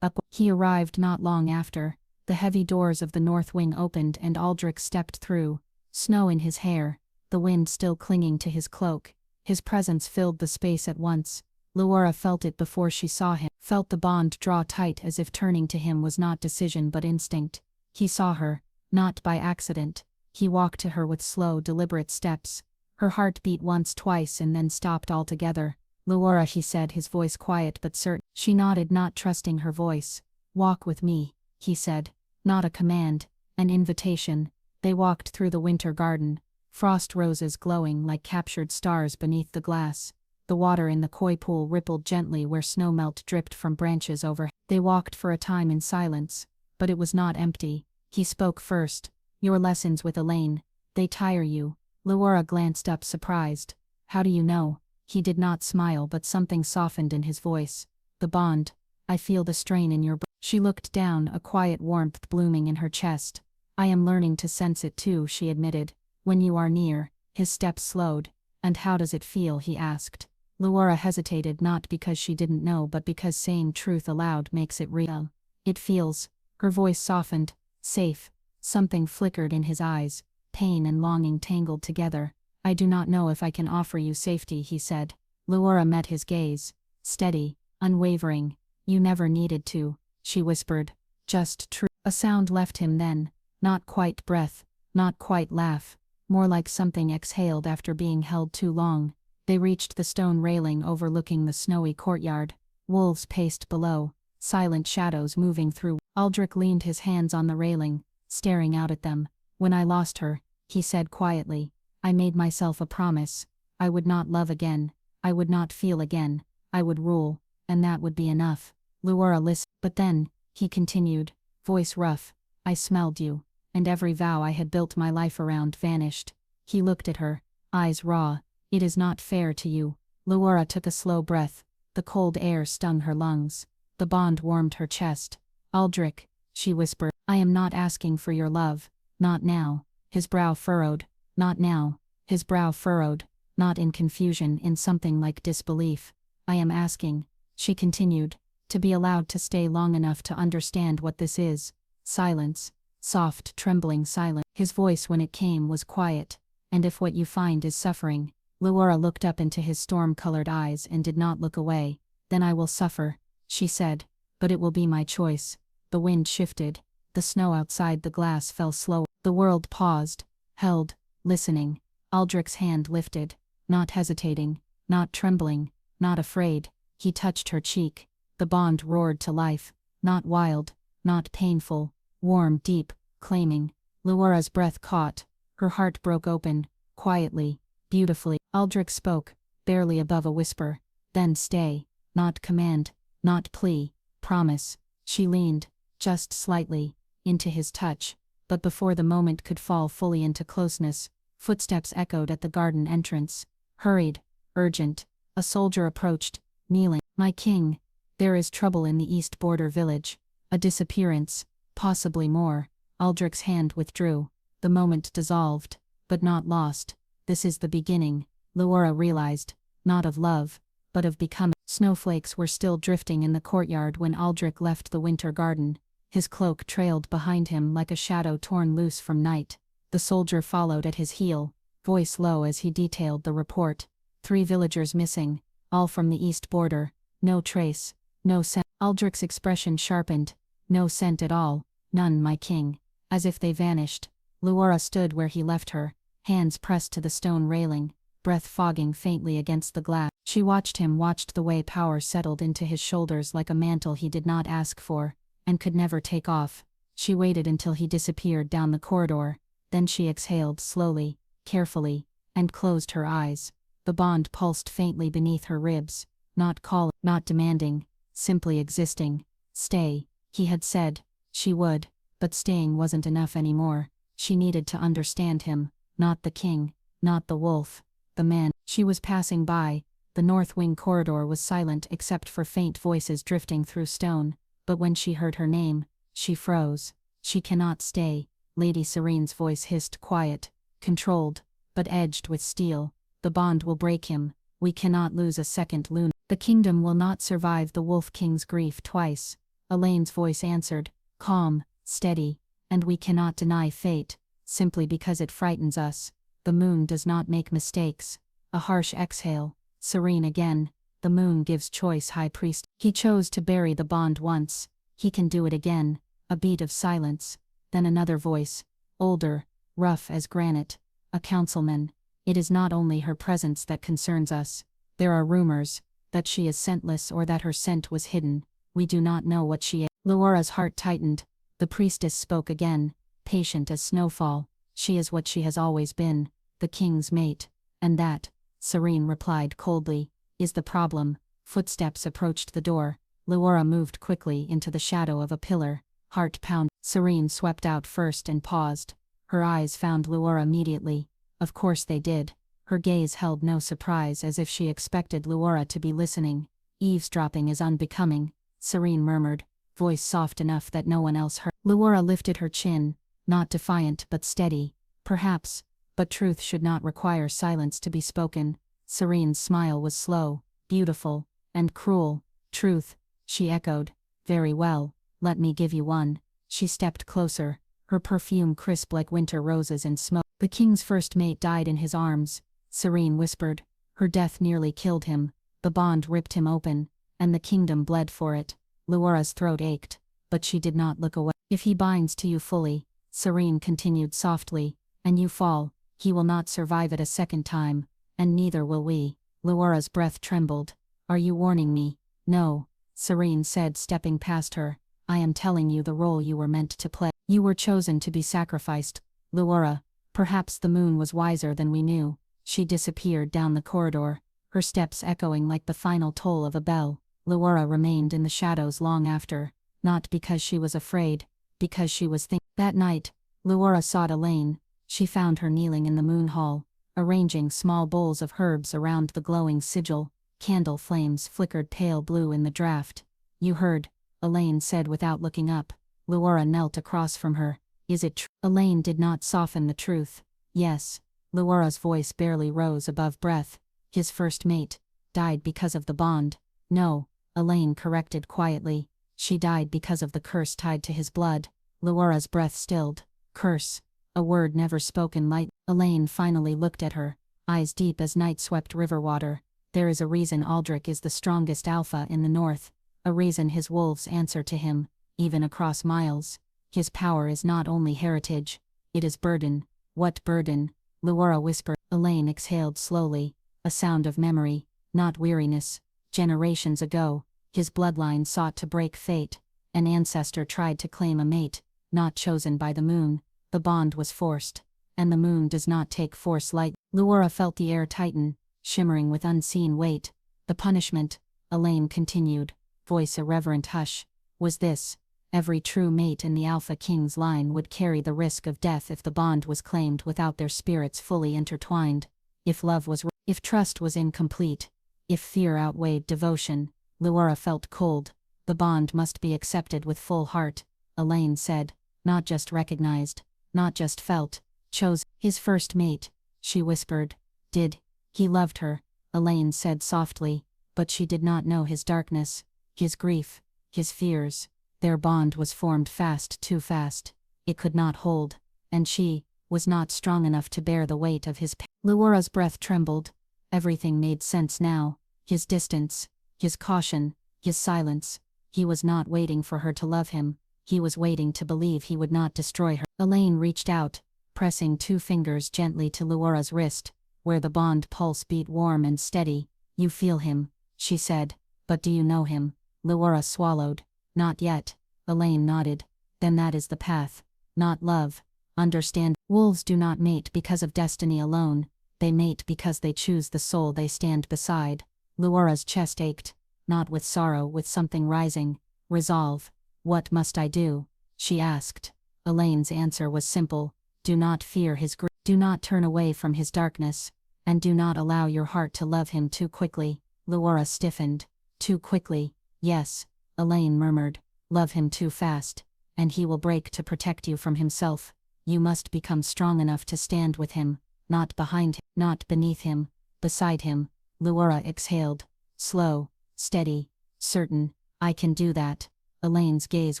[SPEAKER 1] He arrived not long after. The heavy doors of the north wing opened and Aldrich stepped through, snow in his hair, the wind still clinging to his cloak. His presence filled the space at once. Luora felt it before she saw him, felt the bond draw tight as if turning to him was not decision but instinct. He saw her, not by accident. He walked to her with slow, deliberate steps. Her heart beat once, twice, and then stopped altogether. Luora, he said, his voice quiet but certain. She nodded, not trusting her voice. Walk with me, he said. Not a command, an invitation. They walked through the winter garden, frost roses glowing like captured stars beneath the glass. The water in the koi pool rippled gently where snowmelt dripped from branches over. They walked for a time in silence, but it was not empty. He spoke first. Your lessons with Elaine, they tire you. Luora glanced up surprised. How do you know? He did not smile, but something softened in his voice. The bond. I feel the strain in your breath. She looked down, a quiet warmth blooming in her chest. I am learning to sense it too, she admitted. When you are near. His steps slowed. And how does it feel, he asked. Luora hesitated, not because she didn't know but because saying truth aloud makes it real. It feels. Her voice softened. Safe. Something flickered in his eyes. Pain and longing tangled together. I do not know if I can offer you safety, he said. Luora met his gaze. Steady, unwavering. You never needed to, she whispered. Just true. A sound left him then. Not quite breath, not quite laugh. More like something exhaled after being held too long. They reached the stone railing overlooking the snowy courtyard. Wolves paced below, silent shadows moving through. Aldrich leaned his hands on the railing, staring out at them. When I lost her, he said quietly, I made myself a promise. I would not love again. I would not feel again. I would rule, and that would be enough. Luora listened. But then, he continued, voice rough, I smelled you, and every vow I had built my life around vanished. He looked at her, eyes raw. It is not fair to you. Luora took a slow breath. The cold air stung her lungs. The bond warmed her chest. Aldrich, she whispered, I am not asking for your love. Not now. His brow furrowed. Not now. His brow furrowed. Not in confusion, in something like disbelief. I am asking, she continued, to be allowed to stay long enough to understand what this is. Silence. Soft, trembling silence. His voice when it came was quiet. And if what you find is suffering. Luora looked up into his storm-colored eyes and did not look away. Then I will suffer, she said. But it will be my choice. The wind shifted. The snow outside the glass fell slow. The world paused, held, listening. Aldrich's hand lifted, not hesitating, not trembling, not afraid. He touched her cheek. The bond roared to life, not wild, not painful, warm, deep, claiming. Luora's breath caught. Her heart broke open, quietly, beautifully. Aldrich spoke, barely above a whisper. Then stay. Not command, not plea, promise. She leaned, just slightly, into his touch. But before the moment could fall fully into closeness, footsteps echoed at the garden entrance. Hurried, urgent. A soldier approached, kneeling. My king, there is trouble in the east border village. A disappearance, possibly more. Aldrich's hand withdrew. The moment dissolved, but not lost. This is the beginning, Luora realized, not of love, but of becoming. Snowflakes were still drifting in the courtyard when Aldrich left the winter garden. His cloak trailed behind him like a shadow torn loose from night. The soldier followed at his heel, voice low as he detailed the report. 3 villagers missing, all from the east border. No trace, no scent. Aldrich's expression sharpened. No scent at all, none, my king. As if they vanished. Luora stood where he left her, hands pressed to the stone railing, breath fogging faintly against the glass. She watched him, watched the way power settled into his shoulders like a mantle he did not ask for, and could never take off. She waited until he disappeared down the corridor, then she exhaled slowly, carefully, and closed her eyes. The bond pulsed faintly beneath her ribs, not calling, not demanding, simply existing. Stay, he had said. She would, but staying wasn't enough anymore. She needed to understand him, not the king, not the wolf, the man. She was passing by. The north wing corridor was silent except for faint voices drifting through stone, but when she heard her name, she froze. She cannot stay, Lady Serene's voice hissed, quiet, controlled, but edged with steel. The bond will break him. We cannot lose a second Luna. The kingdom will not survive the Wolf King's grief twice. Elaine's voice answered, calm, steady, and we cannot deny fate, simply because it frightens us. The moon does not make mistakes. A harsh exhale. Serene again. The moon gives choice, High Priest. He chose to bury the bond once. He can do it again. A beat of silence. Then another voice. Older, rough as granite. A councilman. It is not only her presence that concerns us. There are rumors that she is scentless or that her scent was hidden. We do not know what she is. Luora's heart tightened. The priestess spoke again, patient as snowfall. She is what she has always been, the king's mate. And that, Serene replied coldly, is the problem. Footsteps approached the door. Luora moved quickly into the shadow of a pillar, heart pound. Serene swept out first and paused. Her eyes found Luora immediately. Of course they did. Her gaze held no surprise, as if she expected Luora to be listening. Eavesdropping is unbecoming, Serene murmured, voice soft enough that no one else heard. Luora lifted her chin, not defiant but steady. Perhaps, but truth should not require silence to be spoken. Serene's smile was slow, beautiful, and cruel. Truth, she echoed. Very well, let me give you one. She stepped closer, her perfume crisp like winter roses in smoke. The king's first mate died in his arms, Serene whispered. Her death nearly killed him. The bond ripped him open, and the kingdom bled for it. Luora's throat ached, but she did not look away. If he binds to you fully, Serene continued softly, and you fall, he will not survive it a second time, and neither will we. Luora's breath trembled. Are you warning me? No, Serene said, stepping past her. I am telling you the role you were meant to play. You were chosen to be sacrificed. Luora, perhaps the moon was wiser than we knew. She disappeared down the corridor, her steps echoing like the final toll of a bell. Luora remained in the shadows long after, not because she was afraid, because she was thinking. That night, Luora sought Elaine. She found her kneeling in the moon hall, arranging small bowls of herbs around the glowing sigil. Candle flames flickered pale blue in the draught. You heard, Elaine said without looking up. Luora knelt across from her. Is it true? Elaine did not soften the truth. Yes. Luora's voice barely rose above breath. His first mate died because of the bond. No, Elaine corrected quietly. She died because of the curse tied to his blood. Luora's breath stilled. Curse. A word never spoken lightly. Elaine finally looked at her, eyes deep as night-swept river water. There is a reason Aldrich is the strongest alpha in the north. A reason his wolves answer to him, even across miles. His power is not only heritage, it is burden. What burden? Luora whispered. Elaine exhaled slowly, a sound of memory, not weariness. Generations ago, his bloodline sought to break fate. An ancestor tried to claim a mate, not chosen by the moon. The bond was forced, and the moon does not take force lightly. Luora felt the air tighten, shimmering with unseen weight. The punishment, Elaine continued, voice a reverent hush, was this. Every true mate in the Alpha King's line would carry the risk of death if the bond was claimed without their spirits fully intertwined. If love was if trust was incomplete, if fear outweighed devotion. Luora felt cold. The bond must be accepted with full heart, Elaine said, not just recognized, not just felt, chose. His first mate, she whispered. Did he loved her, Elaine said softly, but she did not know his darkness, his grief, his fears. Their bond was formed fast, too fast. It could not hold, and she was not strong enough to bear the weight of his pain. Luora's breath trembled. Everything made sense now. His distance, his caution, his silence. He was not waiting for her to love him. He was waiting to believe he would not destroy her. Elaine reached out, pressing 2 fingers gently to Luora's wrist, where the bond pulse beat warm and steady. You feel him, she said, but do you know him? Luora swallowed. Not yet. Elaine nodded. Then that is the path. Not love. Understand. Wolves do not mate because of destiny alone. They mate because they choose the soul they stand beside. Luora's chest ached, not with sorrow, with something rising. Resolve. What must I do? She asked. Elaine's answer was simple. Do not fear his grief. Do not turn away from his darkness. And do not allow your heart to love him too quickly. Luora stiffened. Too quickly, yes, Elaine murmured. Love him too fast, and he will break to protect you from himself. You must become strong enough to stand with him, not behind him, not beneath him, beside him. Luora exhaled. Slow, steady, certain. I can do that. Elaine's gaze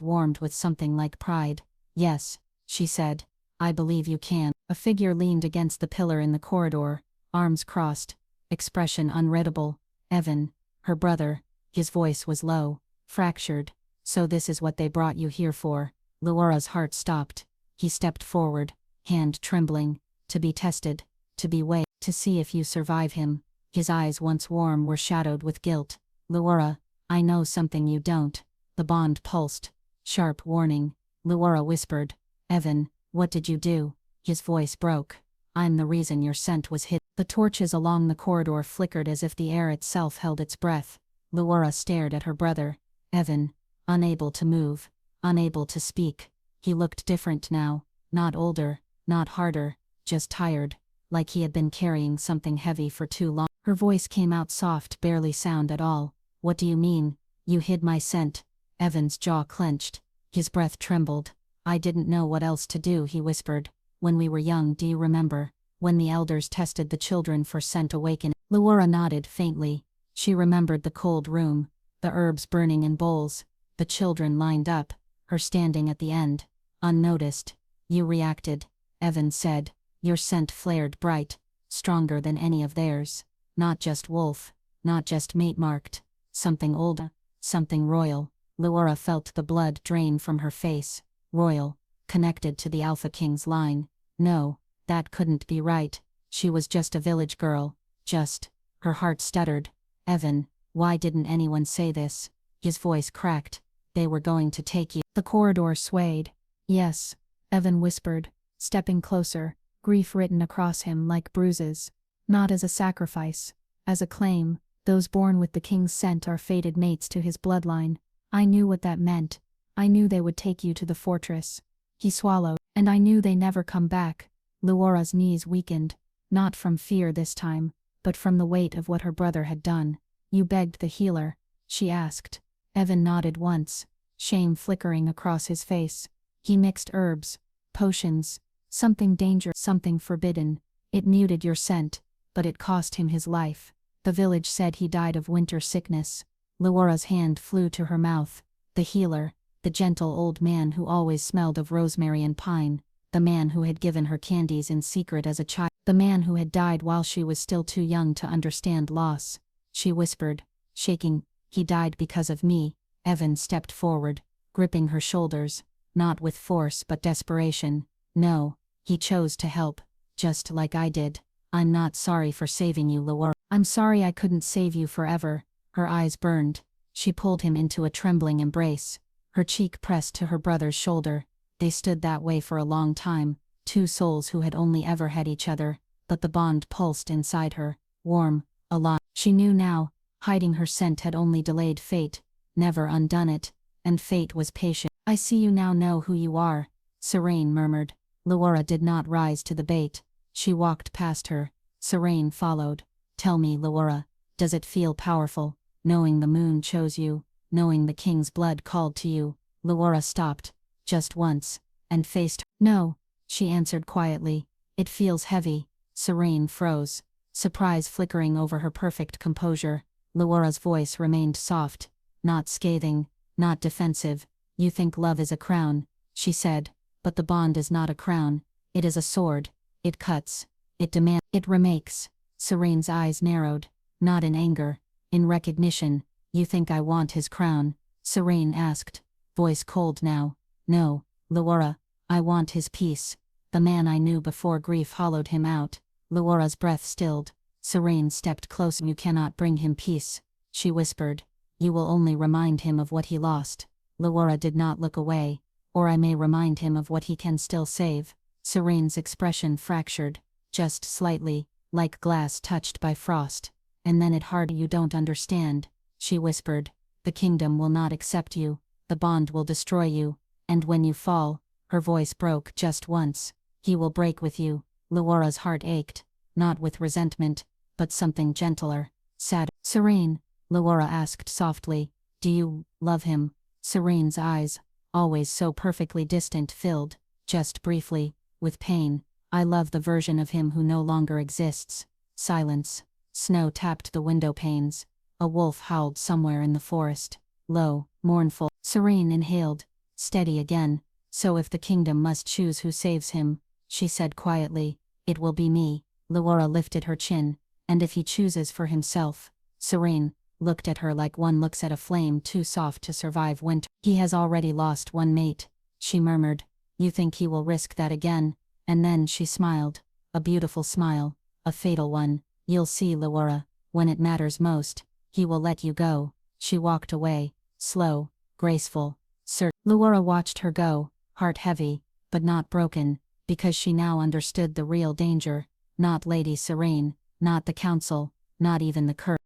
[SPEAKER 1] warmed with something like pride. Yes, she said. I believe you can. A figure leaned against the pillar in the corridor, arms crossed, expression unreadable. Evan, her brother. His voice was low, fractured. So this is what they brought you here for. Luora's heart stopped. He stepped forward, hand trembling. To be tested, to be weighed, to see if you survive him. His eyes, once warm, were shadowed with guilt. Luora, I know something you don't. The bond pulsed. Sharp warning. Luora whispered. Evan, what did you do? His voice broke. I'm the reason your scent was hid. The torches along the corridor flickered as if the air itself held its breath. Luora stared at her brother. Evan, unable to move, unable to speak. He looked different now, not older, not harder, just tired, like he had been carrying something heavy for too long. Her voice came out soft, barely sound at all. What do you mean? You hid my scent. Evan's jaw clenched. His breath trembled. I didn't know what else to do, he whispered. When we were young, do you remember? When the elders tested the children for scent awakening. Luora nodded faintly. She remembered the cold room, the herbs burning in bowls, the children lined up, her standing at the end, unnoticed. You reacted, Evan said. Your scent flared bright, stronger than any of theirs. Not just wolf, not just mate-marked. Something old, something royal. Luora felt the blood drain from her face. Royal, connected to the Alpha King's line. No, that couldn't be right. She was just a village girl. Just. Her heart stuttered. Evan, why didn't anyone say this? His voice cracked. They were going to take you. The corridor swayed. Yes, Evan whispered, stepping closer, grief written across him like bruises. Not as a sacrifice, as a claim. Those born with the king's scent are fated mates to his bloodline. I knew what that meant. I knew they would take you to the fortress. He swallowed. And I knew they never come back. Luora's knees weakened, not from fear this time, but from the weight of what her brother had done. You begged the healer? She asked. Evan nodded once, shame flickering across his face. He mixed herbs, potions, something dangerous, something forbidden. It muted your scent, but it cost him his life. The village said he died of winter sickness. Luora's hand flew to her mouth. The healer, the gentle old man who always smelled of rosemary and pine, the man who had given her candies in secret as a child, the man who had died while she was still too young to understand loss. She whispered, shaking, he died because of me. Evan stepped forward, gripping her shoulders, not with force but desperation. No, he chose to help, just like I did. I'm not sorry for saving you, Luora. I'm sorry I couldn't save you forever. Her eyes burned. She pulled him into a trembling embrace. Her cheek pressed to her brother's shoulder. They stood that way for a long time, two souls who had only ever had each other, but the bond pulsed inside her, warm, alive. She knew now, hiding her scent had only delayed fate, never undone it, and fate was patient. I see you now know who you are, Serene murmured. Luora did not rise to the bait. She walked past her. Serene followed. Tell me, Luora, does it feel powerful, knowing the moon chose you? Knowing the king's blood called to you? Luora stopped, just once, and faced her. No, she answered quietly. It feels heavy. Serene froze, surprise flickering over her perfect composure. Luora's voice remained soft, not scathing, not defensive. You think love is a crown, she said, but the bond is not a crown. It is a sword. It cuts. It demands. It remakes. Serene's eyes narrowed, not in anger, in recognition. You think I want his crown? Serene asked, voice cold now. No, Luora, I want his peace. The man I knew before grief hollowed him out. Luora's breath stilled. Serene stepped close. You cannot bring him peace, she whispered. You will only remind him of what he lost. Luora did not look away. Or I may remind him of what he can still save. Serene's expression fractured, just slightly.
[SPEAKER 2] like glass touched by frost. And then it hard. You don't understand, she whispered. The kingdom will not accept you, the bond will destroy you, and when you fall, her voice broke just once, he will break with you. Leora's heart ached, not with resentment, but something gentler, sadder. Serene, Leora asked softly, do you love him? Serene's eyes, always so perfectly distant, filled, just briefly, with pain. I love the version of him who no longer exists. Silence. Snow tapped the window panes. A wolf howled somewhere in the forest. Low, mournful. Serene inhaled. Steady again. So if the kingdom must choose who saves him, she said quietly, it will be me. Leora lifted her chin. And if he chooses for himself? Serene looked at her like one looks at a flame too soft to survive winter. He has already lost one mate, she murmured. You think he will risk that again? And then she smiled. A beautiful smile. A fatal one. You'll see, Leora. When it matters most, he will let you go. She walked away. Slow. Graceful. Leora watched her go, heart heavy, but not broken, because she now understood the real danger. Not Lady Serene, not the council, not even the curse.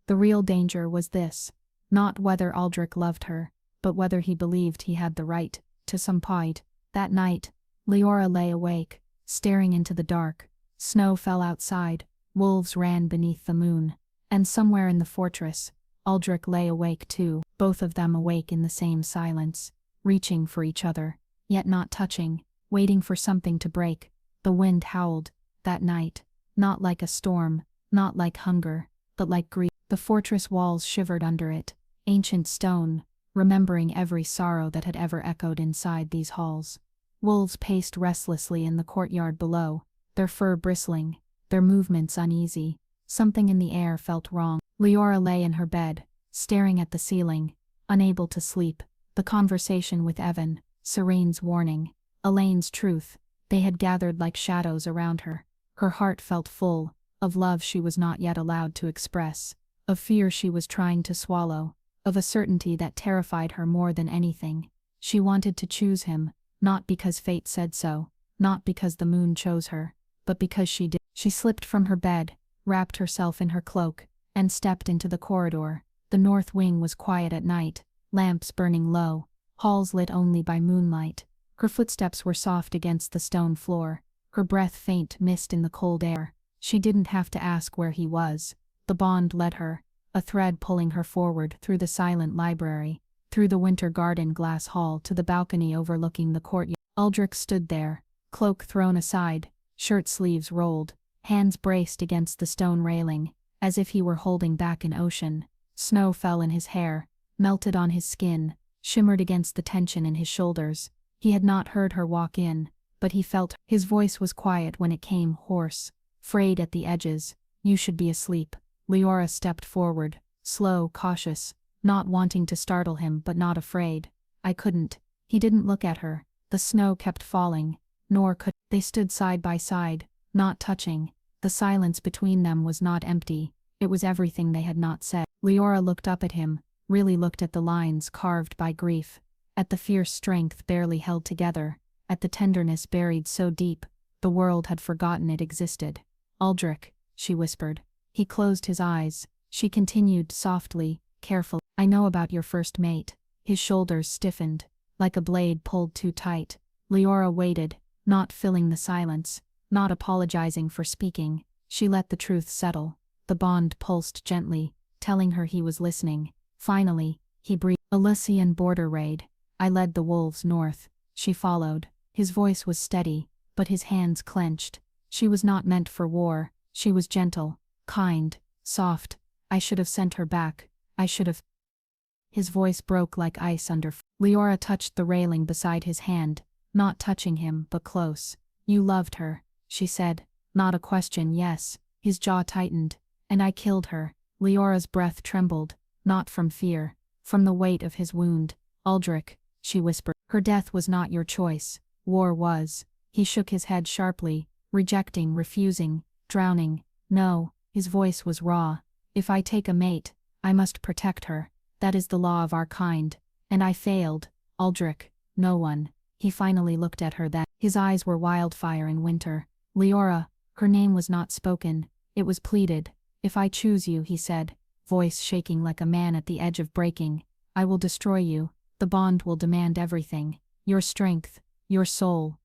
[SPEAKER 1] The real danger was this. Not whether Aldrich loved her, but whether he believed he had the right to some pride. That night, Leora lay awake, staring into the dark. Snow fell outside, wolves ran beneath the moon, and somewhere in the fortress, Aldrich lay awake too, both of them awake in the same silence, reaching for each other, yet not touching, waiting for something to break. The wind howled, that night, not like a storm, not like hunger, but like grief. The fortress walls shivered under it, ancient stone, remembering every sorrow that had ever echoed inside these halls. Wolves paced restlessly in the courtyard below, their fur bristling, their movements uneasy. Something in the air felt wrong. Leora lay in her bed, staring at the ceiling, unable to sleep. The conversation with Evan, Serene's warning, Elaine's truth, they had gathered like shadows around her. Her heart felt full, of love she was not yet allowed to express, of fear she was trying to swallow, of a certainty that terrified her more than anything. She wanted to choose him, not because fate said so, not because the moon chose her, but because she did. She slipped from her bed, wrapped herself in her cloak, and stepped into the corridor. The north wing was quiet at night, lamps burning low, halls lit only by moonlight. Her footsteps were soft against the stone floor, her breath faint mist in the cold air. She didn't have to ask where he was. The bond led her, a thread pulling her forward through the silent library, through the winter garden glass hall to the balcony overlooking the courtyard. Aldrich stood there, cloak thrown aside, shirt sleeves rolled, hands braced against the stone railing, as if he were holding back an ocean. Snow fell in his hair, melted on his skin, shimmered against the tension in his shoulders. He had not heard her walk in, but he felt his voice was quiet when it came, hoarse, frayed at the edges. You should be asleep. Leora stepped forward, slow, cautious, not wanting to startle him but not afraid. I couldn't. He didn't look at her. The snow kept falling, nor could. They stood side by side, not touching. The silence between them was not empty, it was everything they had not said. Leora looked up at him, really looked at the lines carved by grief, at the fierce strength barely held together, at the tenderness buried so deep, the world had forgotten it existed. Aldrich, she whispered. He closed his eyes. She continued softly, carefully. I know about your first mate. His shoulders stiffened, like a blade pulled too tight. Leora waited, not filling the silence, not apologizing for speaking. She let the truth settle. The bond pulsed gently, telling her he was listening. Finally, he breathed. Elysian border raid. I led the wolves north. She followed. His voice was steady, but his hands clenched. She was not meant for war. She was gentle, kind, soft. I should have sent her back. I should have. His voice broke like ice under. Leora touched the railing beside his hand, not touching him but close. You loved her, she said. Not a question, yes. His jaw tightened. And I killed her. Leora's breath trembled, not from fear, from the weight of his wound. Aldrich, she whispered. Her death was not your choice. War was. He shook his head sharply, rejecting, refusing, drowning. No, his voice was raw. If I take a mate, I must protect her. That is the law of our kind. And I failed. Aldrich, no one. He finally looked at her then. His eyes were wildfire in winter. Leora, her name was not spoken, It was pleaded. If I choose you, he said, voice shaking like a man at the edge of breaking, I will destroy you. The bond will demand everything. Your strength, your soul,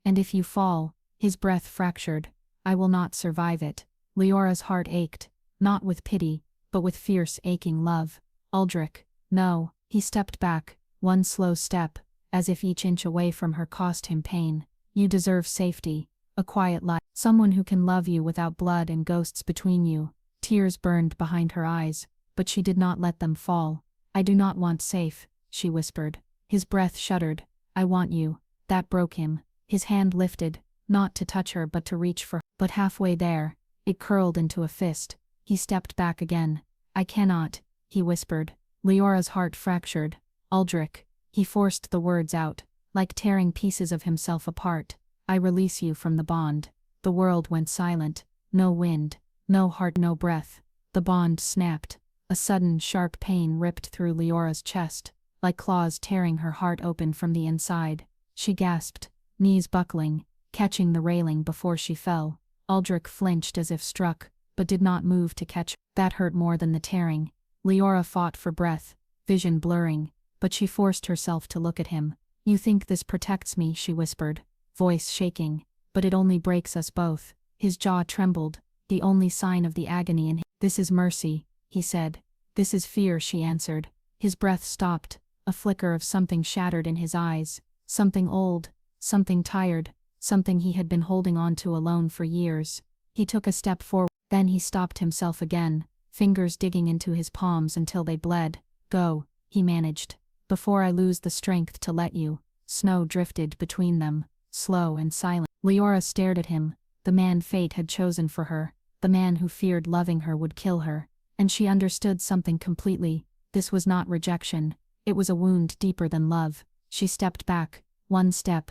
[SPEAKER 1] and if you fall, his breath fractured, I will not survive it. Leora's heart ached, not with pity, but with fierce aching love. Aldrich, no, he stepped back, one slow step, as if each inch away from her cost him pain. You deserve safety, a quiet life, someone who can love you without blood and ghosts between you. Tears burned behind her eyes, but she did not let them fall. I do not want safe, she whispered. His breath shuddered. I want you. That broke him. His hand lifted, not to touch her but to reach for her. But halfway there, it curled into a fist. He stepped back again. I cannot, he whispered. Leora's heart fractured. Aldrich. He forced the words out, like tearing pieces of himself apart. I release you from the bond. The world went silent. No wind, no heart, no breath. The bond snapped. A sudden, sharp pain ripped through Leora's chest, like claws tearing her heart open from the inside. She gasped, knees buckling, catching the railing before she fell. Aldrich flinched as if struck, but did not move to catch. That hurt more than the tearing. Leora fought for breath, vision blurring, but she forced herself to look at him. You think this protects me, she whispered, voice shaking, but it only breaks us both. His jaw trembled, the only sign of the agony in him. This is mercy, he said. This is fear, she answered. His breath stopped, a flicker of something shattered in his eyes, something old, something tired, something he had been holding on to alone for years. He took a step forward, then he stopped himself again, fingers digging into his palms until they bled. Go, he managed. Before I lose the strength to let you. Snow drifted between them, slow and silent. Leora stared at him, the man fate had chosen for her, the man who feared loving her would kill her, and she understood something completely. This was not rejection, it was a wound deeper than love. She stepped back, one step,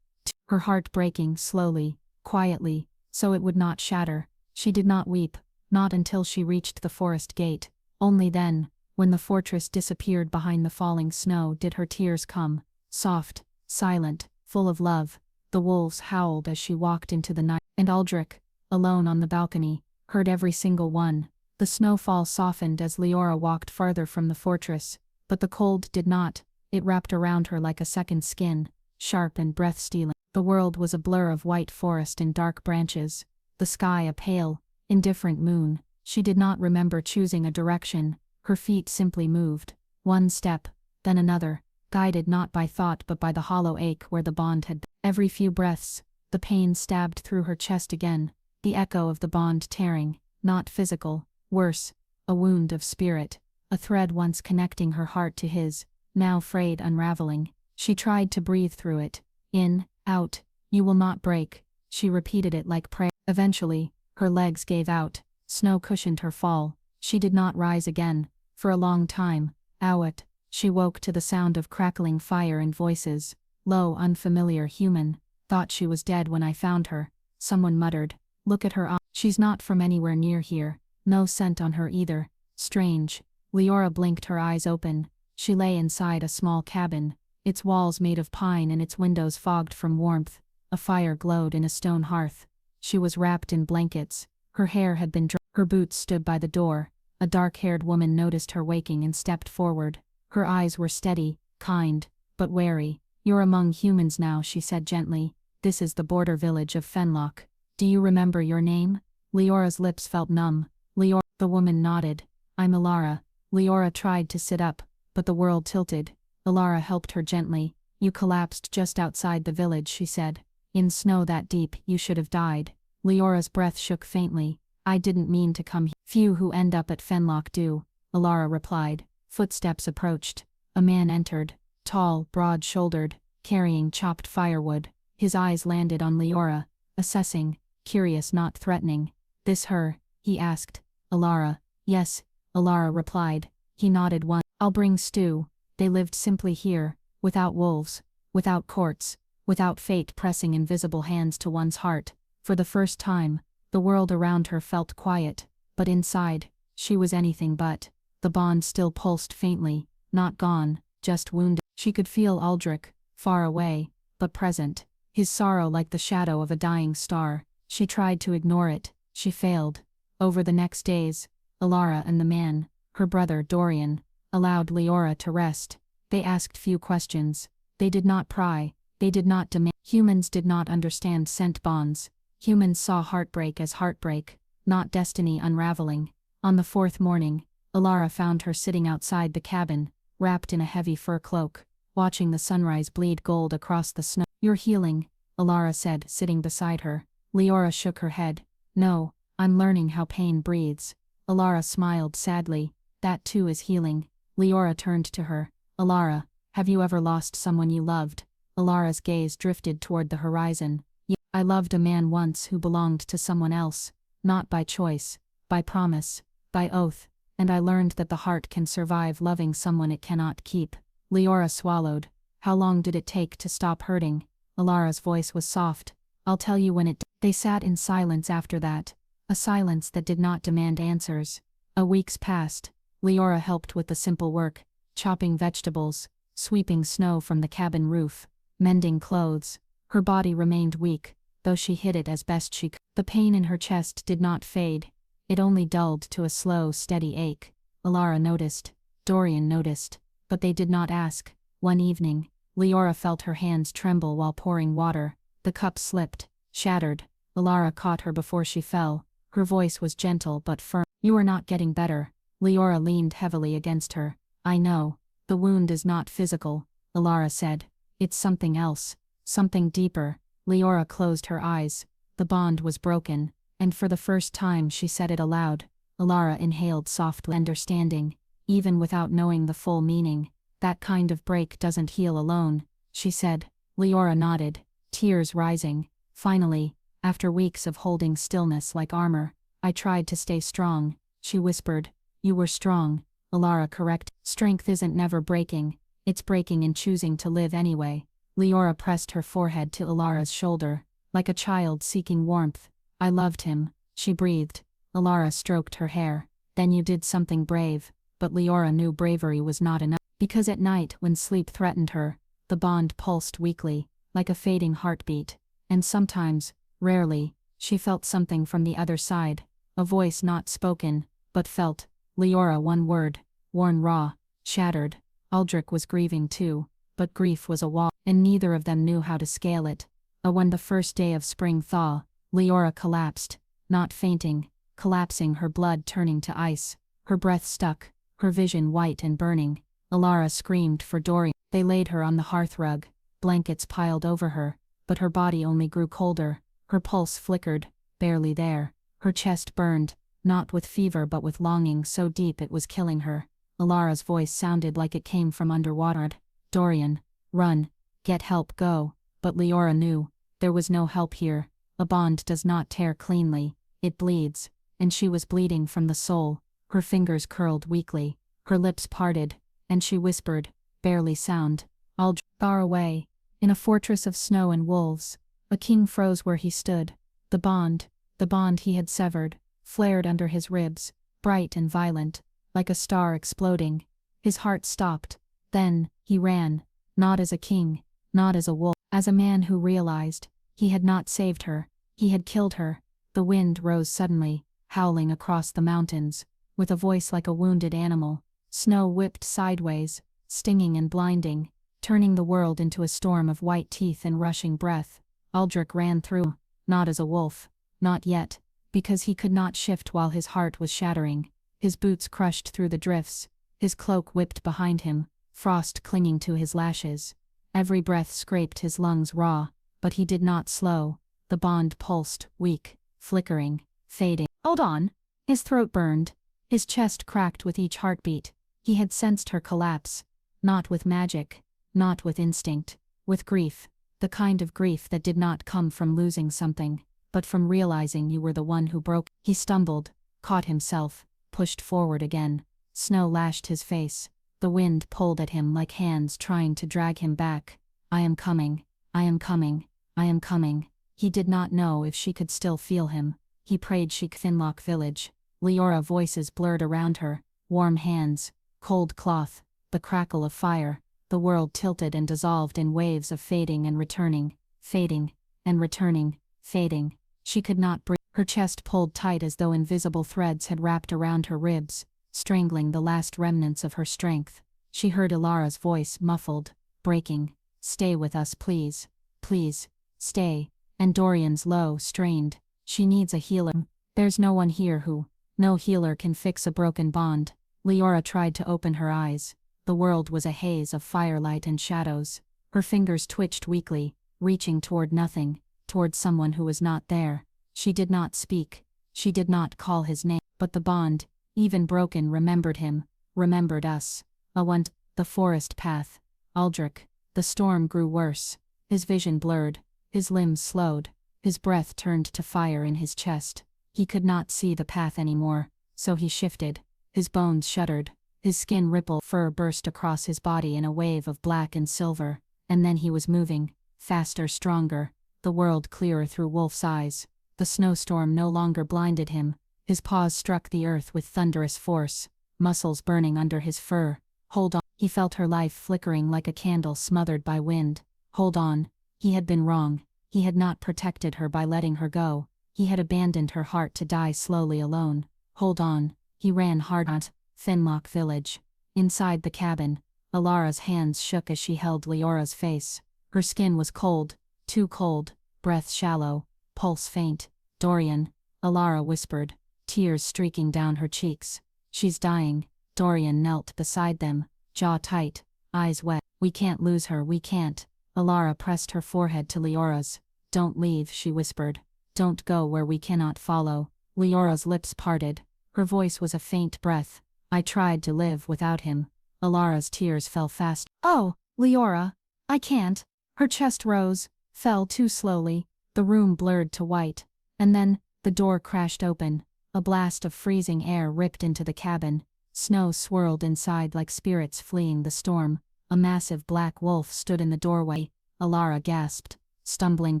[SPEAKER 1] her heart breaking slowly, quietly, so it would not shatter. She did not weep, not until she reached the forest gate. Only then, when the fortress disappeared behind the falling snow, did her tears come, soft, silent, full of love. The wolves howled as she walked into the night, and Aldrich, alone on the balcony, heard every single one. The snowfall softened as Leora walked farther from the fortress, but the cold did not. It wrapped around her like a second skin, sharp and breath-stealing. The world was a blur of white forest and dark branches, the sky a pale, indifferent moon. She did not remember choosing a direction, her feet simply moved, one step, then another, guided not by thought but by the hollow ache where the bond had been. Every few breaths, the pain stabbed through her chest again, the echo of the bond tearing, not physical, worse, a wound of spirit, a thread once connecting her heart to his, now frayed, unraveling. She tried to breathe through it, in, out. You will not break, she repeated it like prayer. Eventually, her legs gave out, snow cushioned her fall. She did not rise again, for a long time. Out. She woke to the sound of crackling fire and voices, low, unfamiliar, human. Thought she was dead when I found her, someone muttered. Look at her eyes. She's not from anywhere near here, no scent on her either. Strange. Leora blinked, her eyes open. She lay inside a small cabin, its walls made of pine and its windows fogged from warmth. A fire glowed in a stone hearth. She was wrapped in blankets. Her hair had been dry. Her boots stood by the door. A dark-haired woman noticed her waking and stepped forward. Her eyes were steady, kind, but wary. You're among humans now, she said gently. This is the border village of Fenlock. Do you remember your name? Leora's lips felt numb. Leora. The woman nodded. I'm Ilara. Leora tried to sit up, but the world tilted. Ilara helped her gently. You collapsed just outside the village, she said. In snow that deep, you should have died. Leora's breath shook faintly. I didn't mean to come here. Few who end up at Fenlock do, Ilara replied. Footsteps approached. A man entered, tall, broad-shouldered, carrying chopped firewood. His eyes landed on Leora, assessing, curious not threatening. This her? He asked. Ilara. Yes, Ilara replied. He nodded once. I'll bring stew. They lived simply here, without wolves, without courts, without fate pressing invisible hands to one's heart. For the first time, the world around her felt quiet, but inside, she was anything but. The bond still pulsed faintly, not gone, just wounded. She could feel Aldrich, far away, but present, his sorrow like the shadow of a dying star. She tried to ignore it. She failed. Over the next days, Alara and the man, her brother Dorian, allowed Leora to rest. They asked few questions. They did not pry. They did not demand. Humans did not understand scent bonds. Humans saw heartbreak as heartbreak, not destiny unraveling. On the fourth morning, Alara found her sitting outside the cabin, wrapped in a heavy fur cloak, watching the sunrise bleed gold across the snow. "You're healing," Alara said, sitting beside her. Leora shook her head. "No, I'm learning how pain breathes." Alara smiled sadly. "That too is healing." Leora turned to her. "Alara, have you ever lost someone you loved?" Alara's gaze drifted toward the horizon. "Yeah, I loved a man once who belonged to someone else, not by choice, by promise, by oath, and I learned that the heart can survive loving someone it cannot keep." Leora swallowed. "How long did it take to stop hurting?" Alara's voice was soft. "I'll tell you when it did." They sat in silence after that, a silence that did not demand answers. Weeks passed. Leora helped with the simple work, chopping vegetables, sweeping snow from the cabin roof, mending clothes. Her body remained weak, though she hid it as best she could. The pain in her chest did not fade. It only dulled to a slow, steady ache. Alara noticed. Dorian noticed. But they did not ask. One evening, Leora felt her hands tremble while pouring water. The cup slipped, shattered. Alara caught her before she fell. Her voice was gentle but firm. "You are not getting better." Leora leaned heavily against her. "I know. The wound is not physical," Alara said. "It's something else. Something deeper." Leora closed her eyes. The bond was broken, and for the first time she said it aloud. Alara inhaled softly, understanding, even without knowing the full meaning. "That kind of break doesn't heal alone," she said. Leora nodded, tears rising. "Finally, after weeks of holding stillness like armor, I tried to stay strong," she whispered. "You were strong," Alara corrected. "Strength isn't never breaking, it's breaking in choosing to live anyway." Leora pressed her forehead to Alara's shoulder, like a child seeking warmth. "I loved him," she breathed. Alara stroked her hair. "Then you did something brave." But Leora knew bravery was not enough, because at night when sleep threatened her, the bond pulsed weakly, like a fading heartbeat. And sometimes, rarely, she felt something from the other side, a voice not spoken, but felt. Leora, one word, worn raw, shattered. Aldrich was grieving too, but grief was a wall, and neither of them knew how to scale it. When the first day of spring thaw, Leora collapsed, not fainting, collapsing, her blood turning to ice, her breath stuck, her vision white and burning. Alara screamed for Dorian. They laid her on the hearthrug, blankets piled over her, but her body only grew colder. Her pulse flickered, barely there. Her chest burned, not with fever but with longing so deep it was killing her. Alara's voice sounded like it came from underwater. "Dorian, run, get help, go." But Leora knew, there was no help here. A bond does not tear cleanly, it bleeds, and she was bleeding from the soul. Her fingers curled weakly, her lips parted, and she whispered, barely sound, "Aldrich." Far away, in a fortress of snow and wolves, a king froze where he stood. The bond he had severed, flared under his ribs, bright and violent, like a star exploding. His heart stopped. Then, he ran, not as a king, not as a wolf, as a man who realized, he had not saved her, he had killed her. The wind rose suddenly, howling across the mountains, with a voice like a wounded animal. Snow whipped sideways, stinging and blinding, turning the world into a storm of white teeth and rushing breath. Aldrich ran through, not as a wolf, not yet, because he could not shift while his heart was shattering. His boots crushed through the drifts, his cloak whipped behind him, frost clinging to his lashes. Every breath scraped his lungs raw, but he did not slow. The bond pulsed, weak, flickering, fading. "Hold on!" His throat burned, his chest cracked with each heartbeat. He had sensed her collapse, not with magic, not with instinct, with grief, the kind of grief that did not come from losing something, but from realizing you were the one who broke. He stumbled, caught himself, pushed forward again. Snow lashed his face. The wind pulled at him like hands trying to drag him back. "I am coming, I am coming, I am coming." He did not know if she could still feel him. He prayed she could. Finlock village. Leora voices blurred around her, warm hands, cold cloth, the crackle of fire. The world tilted and dissolved in waves of fading and returning, fading and returning, fading. She could not breathe. her chest pulled tight as though invisible threads had wrapped around her ribs, strangling the last remnants of her strength. She heard Ilara's voice, muffled, breaking. "Stay with us, please. Please, stay." And Dorian's low, strained, "She needs a healer. There's no one here who. No healer can fix a broken bond." Leora tried to open her eyes. The world was a haze of firelight and shadows. Her fingers twitched weakly, reaching toward nothing, toward someone who was not there. She did not speak. She did not call his name. But the bond, even broken, remembered him, remembered us. The forest path. Aldrich. The storm grew worse. His vision blurred. His limbs slowed. His breath turned to fire in his chest. He could not see the path anymore, so he shifted. His bones shuddered. His skin rippled. Fur burst across his body in a wave of black and silver. And then he was moving. Faster, stronger. The world clearer through Wolf's eyes. The snowstorm no longer blinded him. His paws struck the earth with thunderous force. Muscles burning under his fur. "Hold on." He felt her life flickering like a candle smothered by wind. Hold on. He had been wrong. He had not protected her by letting her go. He had abandoned her heart to die slowly alone. Hold on. He ran hard at Finlock Village. Inside the cabin, Ilara's hands shook as she held Leora's face. Her skin was cold, too cold, breath shallow, pulse faint. "Dorian," Ilara whispered, tears streaking down her cheeks. "She's dying." Dorian knelt beside them, jaw tight, eyes wet. "We can't lose her, we can't." Ilara pressed her forehead to Leora's. "Don't leave," she whispered. "Don't go where we cannot follow." Leora's lips parted. Her voice was a faint breath. "I tried to live without him." Ilara's tears fell fast. "Oh, Leora, I can't." Her chest rose, fell too slowly. The room blurred to white. And then, the door crashed open. A blast of freezing air ripped into the cabin. Snow swirled inside like spirits fleeing the storm. A massive black wolf stood in the doorway. Ilara gasped, stumbling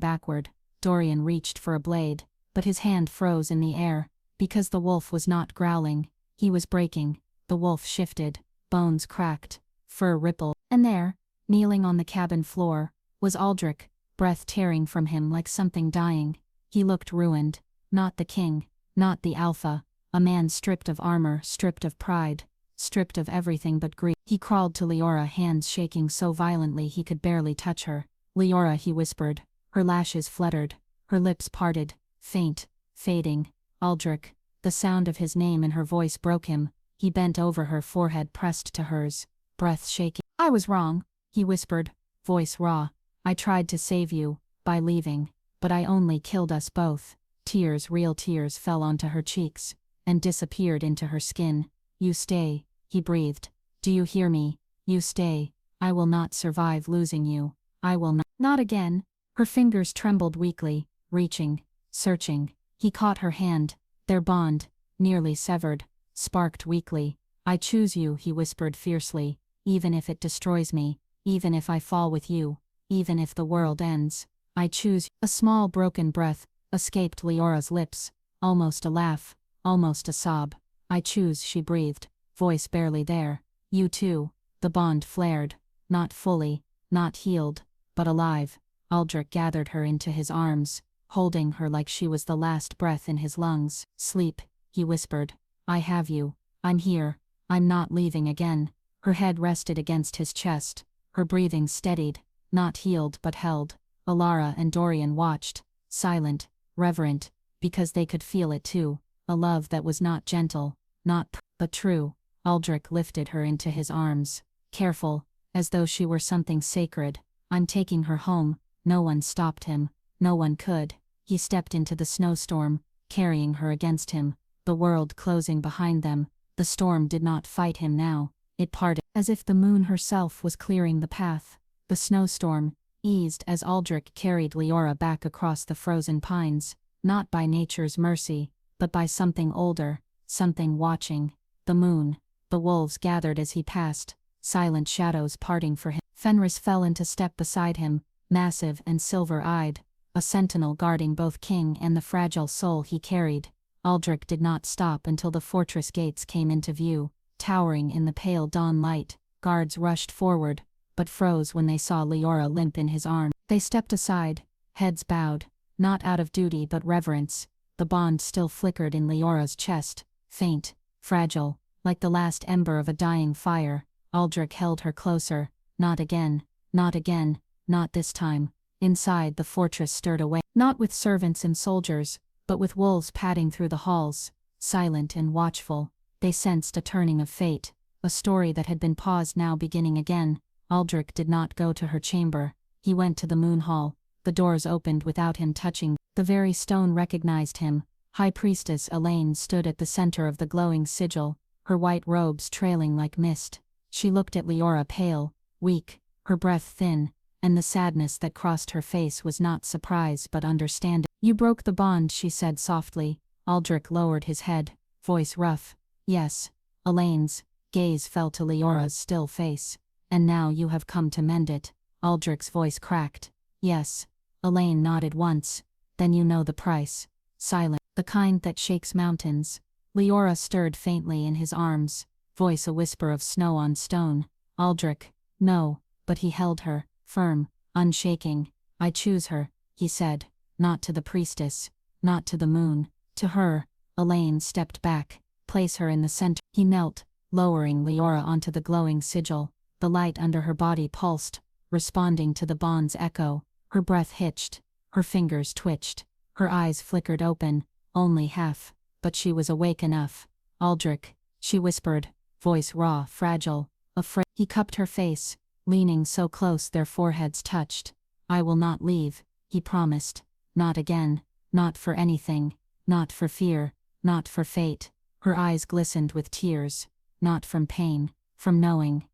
[SPEAKER 1] backward. Dorian reached for a blade, but his hand froze in the air. Because the wolf was not growling, he was breaking. The wolf shifted, bones cracked, fur rippled. And there, kneeling on the cabin floor, was Aldrich, breath tearing from him like something dying. He looked ruined. Not the king, not the alpha. A man stripped of armor, stripped of pride, stripped of everything but grief. He crawled to Leora, hands shaking so violently he could barely touch her. "Leora," he whispered. Her lashes fluttered, her lips parted, faint, fading. "Aldrich." The sound of his name in her voice broke him. He bent over her, forehead pressed to hers, breath shaking. "I was wrong," he whispered, voice raw. "I tried to save you, by leaving, but I only killed us both." Tears, real tears, fell onto her cheeks, and disappeared into her skin. "You stay," he breathed. "Do you hear me? You stay. I will not survive losing you. I will not." "Not again." Her fingers trembled weakly, reaching, searching. He caught her hand. Their bond, nearly severed, sparked weakly. "I choose you," he whispered fiercely, "even if it destroys me, even if I fall with you, even if the world ends. I choose." A small broken breath escaped Leora's lips, almost a laugh, almost a sob. "I choose," she breathed, voice barely there. "You too." The bond flared, not fully, not healed, but alive. Aldrich gathered her into his arms, holding her like she was the last breath in his lungs. "Sleep," he whispered. "I have you. I'm here. I'm not leaving again." Her head rested against his chest. Her breathing steadied, not healed but held. Ilara and Dorian watched, silent, reverent, because they could feel it too. A love that was not gentle, but true. Aldrich lifted her into his arms, careful, as though she were something sacred. "I'm taking her home." No one stopped him. No one could. He stepped into the snowstorm, carrying her against him, the world closing behind them. The storm did not fight him now. It parted, as if the moon herself was clearing the path. The snowstorm eased as Aldrich carried Leora back across the frozen pines, not by nature's mercy, but by something older, something watching. The moon. The wolves gathered as he passed, silent shadows parting for him. Fenris fell into step beside him, massive and silver-eyed, a sentinel guarding both king and the fragile soul he carried. Aldrich did not stop until the fortress gates came into view, towering in the pale dawn light. Guards rushed forward, but froze when they saw Leora limp in his arms. They stepped aside, heads bowed, not out of duty but reverence.
[SPEAKER 2] The bond still flickered in Leora's chest, faint, fragile, like the last ember of a dying fire. Aldrich held her closer. Not again, not again, not this time. Inside, the fortress stirred away, not with servants and soldiers, but with wolves padding through the halls, silent and watchful. They sensed a turning of fate, a story that had been paused now beginning again. Aldrich did not go to her chamber. He went to the moon hall. The doors opened without him touching. The very stone recognized him. High Priestess Elaine stood at the center of the glowing sigil, her white robes trailing like mist. She looked at Leora pale, weak, her breath thin, and the sadness that crossed her face was not surprise but understanding. "You broke the bond," she said softly. Aldrich lowered his head, voice rough. "Yes." Elaine's gaze fell to Leora's still face. "And now you have come to mend it." Aldrich's voice cracked. "Yes." Elaine nodded once. "Then you know the price." Silent. "The kind that shakes mountains." Leora stirred faintly in his arms, voice a whisper of snow on stone. Aldrich, no, but he held her, firm, unshaking. "I choose her," he said, "not to the priestess, not to the moon, to her." Elaine stepped back. "Place her in the center." He knelt, lowering Leora onto the glowing sigil. The light under her body pulsed, responding to the bond's echo. Her breath hitched, her fingers twitched, her eyes flickered open, only half, but she was awake enough. "Aldrich," she whispered, voice raw, fragile, afraid. He cupped her face, leaning so close their foreheads touched. "I will not leave," he promised. "Not again, not for anything, not for fear, not for fate." Her eyes glistened with tears, not from pain, from knowing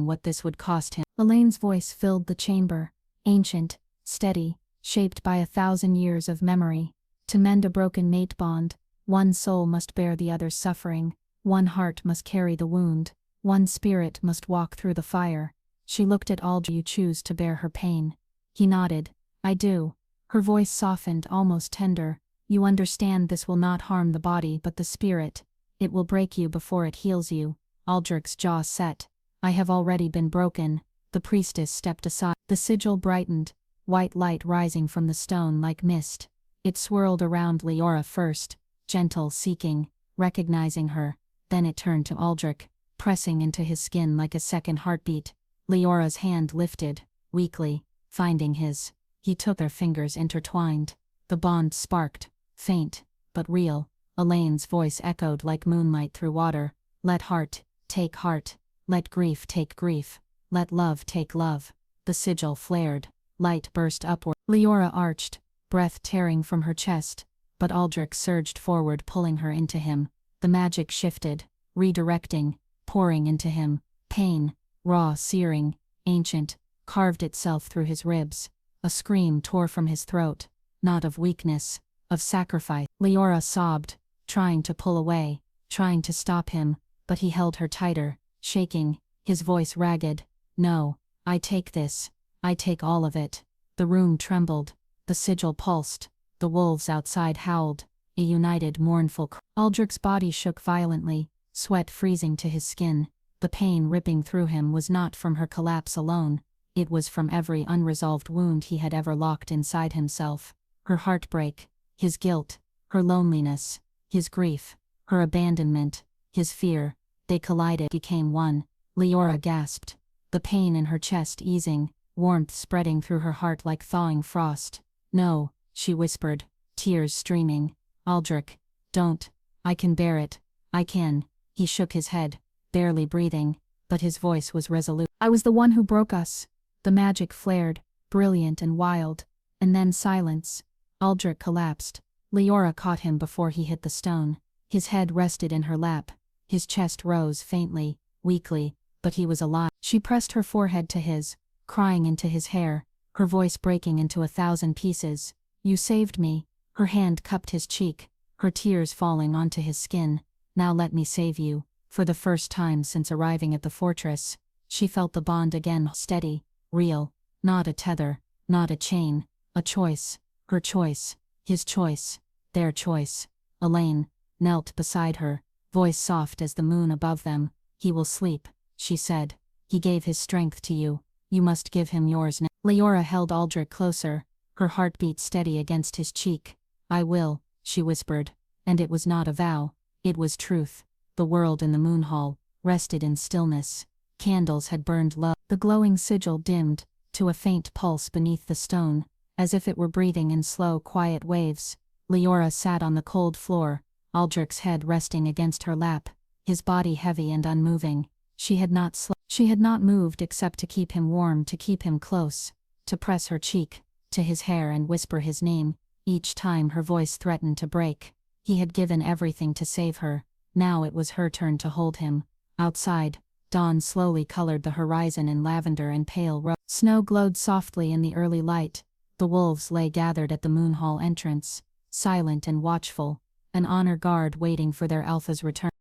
[SPEAKER 2] what this would cost him.
[SPEAKER 1] Elaine's voice filled the chamber, ancient, steady, shaped by 1,000 years of memory. To mend a broken mate bond, one soul must bear the other's suffering, one heart must carry the wound, one spirit must walk through the fire. She looked at Aldrich. "You choose to bear her pain." He nodded. "I do." Her voice softened, almost tender. "You understand this will not harm the body but the spirit. It will break you before it heals you." Aldrich's jaw set. "I have already been broken." The priestess stepped aside. The sigil brightened, white light rising from the stone like mist. It swirled around Leora first, gentle, seeking, recognizing her. Then it turned to Aldrich, pressing into his skin like a second heartbeat. Leora's hand lifted, weakly, finding his. He took their fingers intertwined. The bond sparked, faint, but real. Elaine's voice echoed like moonlight through water. "Let heart take heart. Let grief take grief. Let love take love." The sigil flared. Light burst upward. Leora arched, breath tearing from her chest, but Aldrich surged forward, pulling her into him. The magic shifted, redirecting, pouring into him. Pain, raw, searing, ancient, carved itself through his ribs. A scream tore from his throat, not of weakness, of sacrifice. Leora sobbed, trying to pull away, trying to stop him, but he held her tighter, shaking, his voice ragged. "No, I take this. I take all of it." The room trembled. The sigil pulsed. The wolves outside howled, a united, mournful cry. Aldrich's body shook violently, sweat freezing to his skin. The pain ripping through him was not from her collapse alone. It was from every unresolved wound he had ever locked inside himself. Her heartbreak, his guilt, her loneliness, his grief, her abandonment, his fear. They collided, became one. Leora gasped, the pain in her chest easing, warmth spreading through her heart like thawing frost. "No," she whispered, tears streaming. "Aldrich, don't. I can bear it. I can." He shook his head, barely breathing, but his voice was resolute. "I was the one who broke us." The magic flared, brilliant and wild, and then silence. Aldrich collapsed. Leora caught him before he hit the stone. His head rested in her lap. His chest rose faintly, weakly, but he was alive. She pressed her forehead to his, crying into his hair, her voice breaking into 1,000 pieces. "You saved me." Her hand cupped his cheek, her tears falling onto his skin. "Now let me save you." For the first time since arriving at the fortress, she felt the bond again, steady, real, not a tether, not a chain, a choice, her choice, his choice, their choice. Elaine knelt beside her, voice soft as the moon above them. "He will sleep," she said. "He gave his strength to you. You must give him yours now." Leora held Aldrich closer, her heartbeat steady against his cheek. "I will,"
[SPEAKER 2] she whispered. And it was not a vow, it was truth. The world in the moon hall rested in stillness. Candles had burned low. The glowing sigil dimmed to a faint pulse beneath the stone, as if it were breathing in slow, quiet waves. Leora sat on the cold floor, Aldrich's head resting against her lap, his body heavy and unmoving. She had not moved except to keep him warm, to keep him close, to press her cheek to his hair and whisper his name, each time her voice threatened to break. He had given everything to save her, now it was her turn to hold him. Outside, dawn slowly colored the horizon in lavender and pale rose. Snow glowed softly in the early light. The wolves lay gathered at the moon hall entrance, silent and watchful, an honor guard waiting for their alpha's return.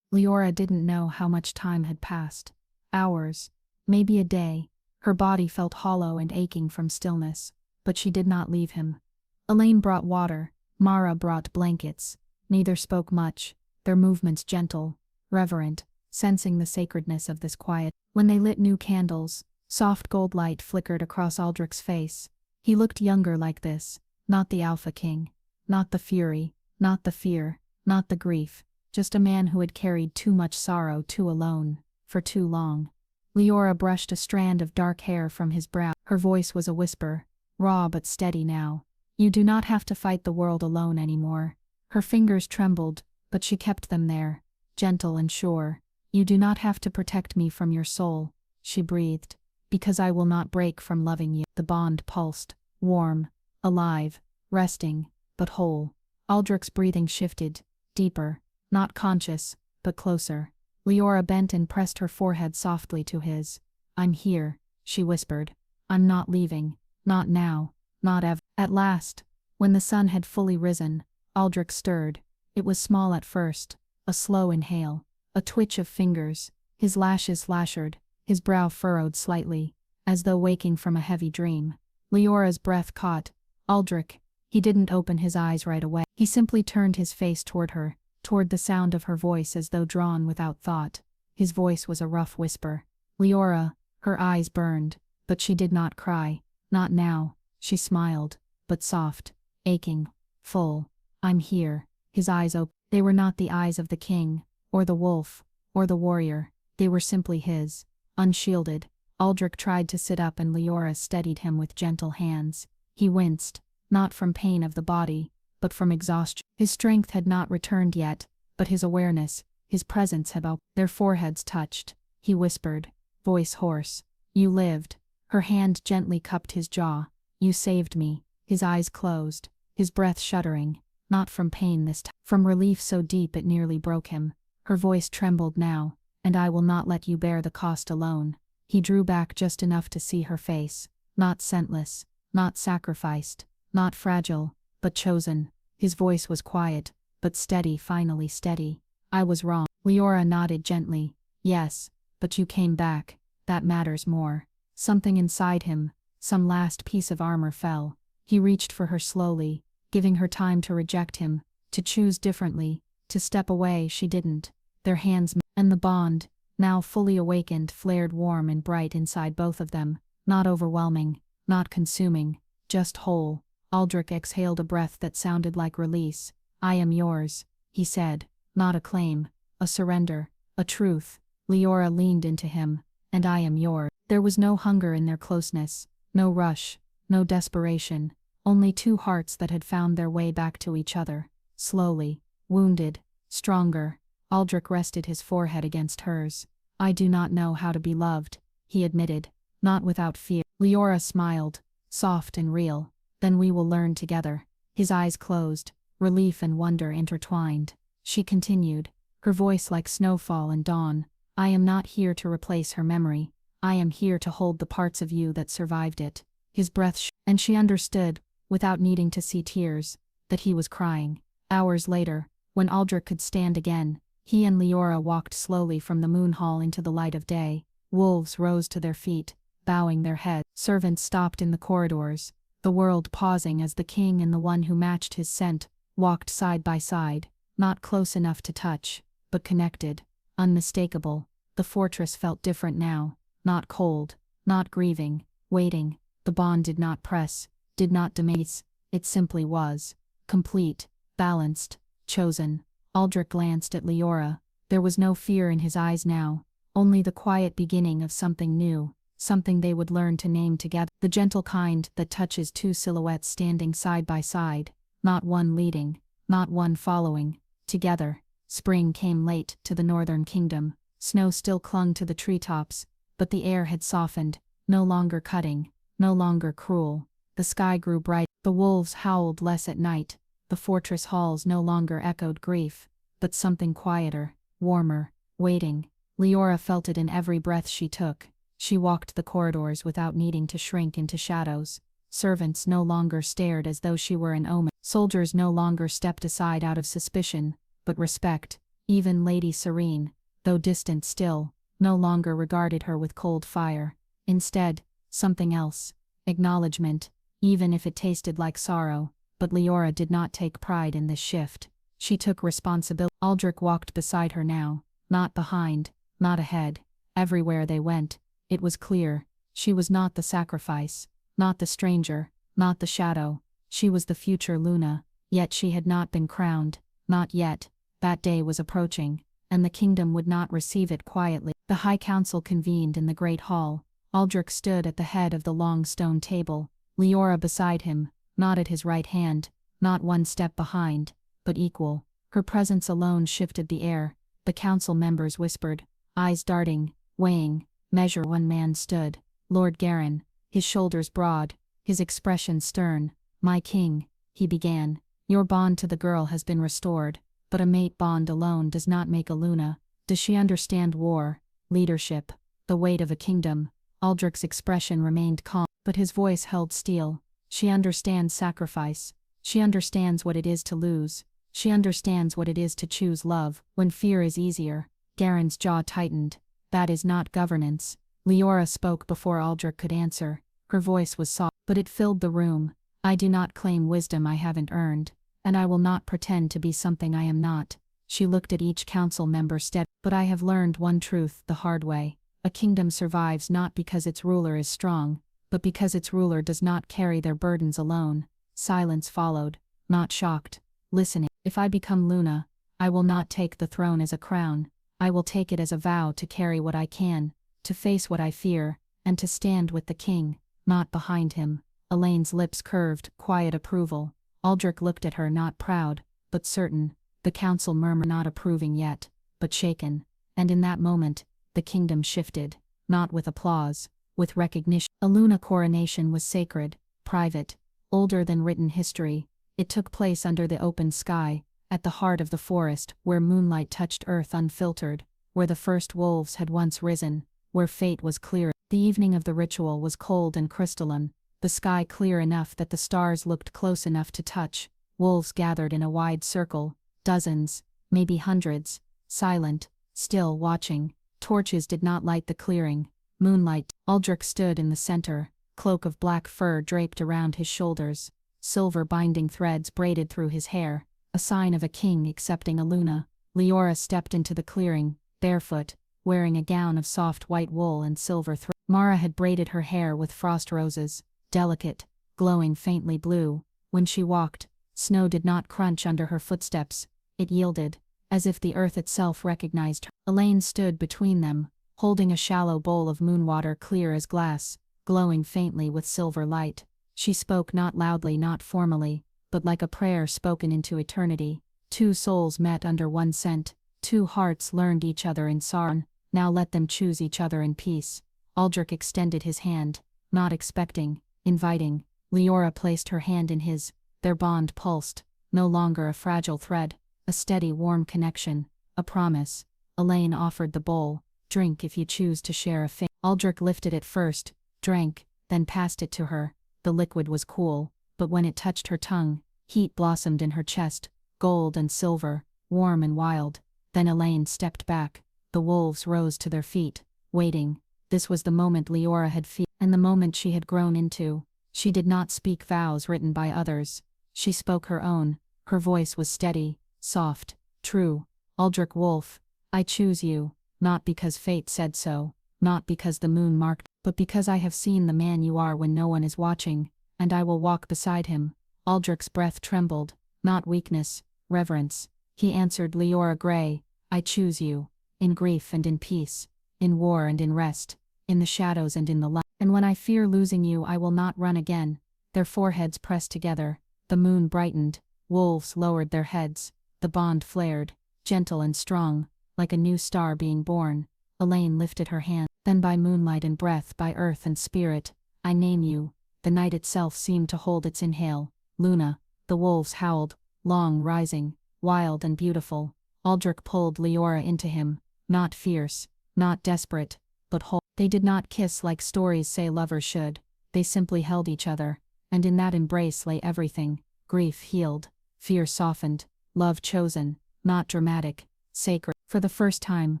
[SPEAKER 1] Leora didn't know how much time had passed. Hours, maybe a day. Her body felt hollow and aching from stillness, but she did not leave him. Elaine brought water, Mara brought blankets. Neither spoke much, their movements gentle, reverent, sensing the sacredness of this quiet. When they lit new candles, soft gold light flickered across Aldrich's face. He looked younger like this, not the Alpha King, not the fury, not the fear, not the grief, just a man who had carried too much sorrow too alone, for too long. Leora brushed a strand of dark hair from his brow. Her voice was a whisper, raw but steady now. You do not have to fight the world alone anymore. Her fingers trembled, but she kept them there, gentle and sure. You do not have to protect me from your soul, she breathed, because I will not break from loving you. The bond pulsed, warm, alive, resting, but whole. Aldrich's breathing shifted, deeper, not conscious, but closer. Leora bent and pressed her forehead softly to his. I'm here, she whispered. I'm not leaving, not now, not ever. At last, when the sun had fully risen, Aldrich stirred. It was small at first, a slow inhale, a twitch of fingers, his lashes lashered, his brow furrowed slightly, as though waking from a heavy dream. Leora's breath caught. Aldrich, he didn't open his eyes right away. He simply turned his face toward her, toward the sound of her voice as though drawn without thought. His voice was a rough whisper. Leora, her eyes burned, but she did not cry. Not now. She smiled, but soft, aching, full. I'm here. His eyes opened. They were not the eyes of the king, or the wolf, or the warrior. They were simply his, unshielded. Aldrich tried to sit up and Leora steadied him with gentle hands. He winced, not from pain of the body, but from exhaustion. His strength had not returned yet, but his awareness, his presence had opened. Their foreheads touched. He whispered, voice hoarse. You lived. Her hand gently cupped his jaw. You saved me. His eyes closed, his breath shuddering, not from pain this time, from relief so deep it nearly broke him. Her voice trembled now, and I will not let you bear the cost alone. He drew back just enough to see her face, not scentless, not sacrificed, not fragile, but chosen. His voice was quiet, but steady, finally steady. I was wrong. Leora nodded gently. Yes, but you came back. That matters more. Something inside him, some last piece of armor fell. He reached for her slowly, giving her time to reject him, to choose differently, to step away. She didn't. Their hands met, and the bond, now fully awakened, flared warm and bright inside both of them, not overwhelming, not consuming, just whole. Aldrich exhaled a breath that sounded like release. I am yours, he said, not a claim, a surrender, a truth. Leora leaned into him, and I am yours. There was no hunger in their closeness, no rush, no desperation, only two hearts that had found their way back to each other, slowly, wounded, stronger. Aldrich rested his forehead against hers. I do not know how to be loved, he admitted, not without fear. Leora smiled, soft and real. Then we will learn together. His eyes closed, relief and wonder intertwined. She continued, her voice like snowfall and dawn. I am not here to replace her memory. I am here to hold the parts of you that survived it. His breath and she understood, without needing to see tears, that he was crying. Hours later, when Aldrich could stand again, he and Leora walked slowly from the moon hall into the light of day. Wolves rose to their feet, bowing their heads. Servants stopped in the corridors, the world pausing as the king and the one who matched his scent walked side by side, not close enough to touch, but connected, unmistakable. The fortress felt different now, not cold, not grieving, waiting. The bond did not press, did not demaze, it simply was, complete, balanced, chosen. Aldrich glanced at Leora. There was no fear in his eyes now, only the quiet beginning of something new, something they would learn to name together. The gentle kind that touches two silhouettes standing side by side, not one leading, not one following, together. Spring came late to the northern kingdom. Snow still clung to the treetops, but the air had softened, no longer cutting, no longer cruel. The sky grew bright. The wolves howled less at night. The fortress halls no longer echoed grief, but something quieter, warmer, waiting. Leora felt it in every breath she took. She walked the corridors without needing to shrink into shadows. Servants no longer stared as though she were an omen. Soldiers no longer stepped aside out of suspicion, but respect. Even Lady Serene, though distant still, no longer regarded her with cold fire. Instead, something else. Acknowledgement, even if it tasted like sorrow. But Leora did not take pride in this shift. She took responsibility. Aldrich walked beside her now, not behind, not ahead. Everywhere they went, it was clear. She was not the sacrifice, not the stranger, not the shadow. She was the future Luna, yet she had not been crowned, not yet. That day was approaching, and the kingdom would not receive it quietly. The High Council convened in the great hall. Aldrich stood at the head of the long stone table, Leora beside him, not at his right hand, not one step behind, but equal. Her presence alone shifted the air. The council members whispered, eyes darting, weighing, measure. One man stood, Lord Garin, his shoulders broad, his expression stern. My king, he began, your bond to the girl has been restored, but a mate bond alone does not make a Luna. Does she understand war, leadership, the weight of a kingdom? Aldrich's expression remained calm, but his voice held steel. She understands sacrifice. She understands what it is to lose. She understands what it is to choose love when fear is easier. Garin's jaw tightened. That is not governance. Leora spoke before Aldrich could answer. Her voice was soft, but it filled the room. I do not claim wisdom I haven't earned, and I will not pretend to be something I am not. She looked at each council member steadily. But I have learned one truth the hard way. A kingdom survives not because its ruler is strong, but because its ruler does not carry their burdens alone. Silence followed, not shocked, listening. If I become Luna, I will not take the throne as a crown. I will take it as a vow to carry what I can, to face what I fear, and to stand with the king, not behind him. Elaine's lips curved, quiet approval. Aldrich looked at her, not proud, but certain. The council murmured, not approving yet, but shaken. And in that moment, the kingdom shifted, not with applause, with recognition. A Luna coronation was sacred, private, older than written history. It took place under the open sky, at the heart of the forest, where moonlight touched earth unfiltered, where the first wolves had once risen, where fate was clear. The evening of the ritual was cold and crystalline, the sky clear enough that the stars looked close enough to touch. Wolves gathered in a wide circle, dozens, maybe hundreds, silent, still watching. Torches did not light the clearing. Moonlight. Aldrich stood in the center, cloak of black fur draped around his shoulders, silver binding threads braided through his hair, a sign of a king accepting a Luna. Leora stepped into the clearing, barefoot, wearing a gown of soft white wool and silver thread. Mara had braided her hair with frost roses, delicate, glowing faintly blue. When she walked, snow did not crunch under her footsteps. It yielded, as if the earth itself recognized her. Elaine stood between them, holding a shallow bowl of moonwater clear as glass, glowing faintly with silver light. She spoke not loudly, not formally, but like a prayer spoken into eternity. Two souls met under one scent. Two hearts learned each other in sorrow. Now let them choose each other in peace. Aldrich extended his hand, not expecting, inviting. Leora placed her hand in his. Their bond pulsed, no longer a fragile thread, a steady warm connection, a promise. Elaine offered the bowl. Drink if you choose to share a fate. Aldrich lifted it first, drank, then passed it to her. The liquid was cool, but when it touched her tongue, heat blossomed in her chest, gold and silver, warm and wild. Then Elaine stepped back. The wolves rose to their feet, waiting. This was the moment Leora had feared, and the moment she had grown into. She did not speak vows written by others. She spoke her own. Her voice was steady, soft, true. Aldrich Wolf, I choose you, not because fate said so, not because the moon marked, but because I have seen the man you are when no one is watching, and I will walk beside him. Aldrich's breath trembled, not weakness, reverence. He answered Leora Grey, I choose you, in grief and in peace, in war and in rest, in the shadows and in the light. And when I fear losing you I will not run again. Their foreheads pressed together, the moon brightened, wolves lowered their heads, the bond flared, gentle and strong, like a new star being born. Elaine lifted her hand. Then by moonlight and breath, by earth and spirit, I name you. The night itself seemed to hold its inhale. Luna. The wolves howled, long rising, wild and beautiful. Aldrich pulled Leora into him, not fierce, not desperate, but whole. They did not kiss like stories say lovers should. They simply held each other, and in that embrace lay everything. Grief healed, fear softened, love chosen, not dramatic, sacred. For the first time,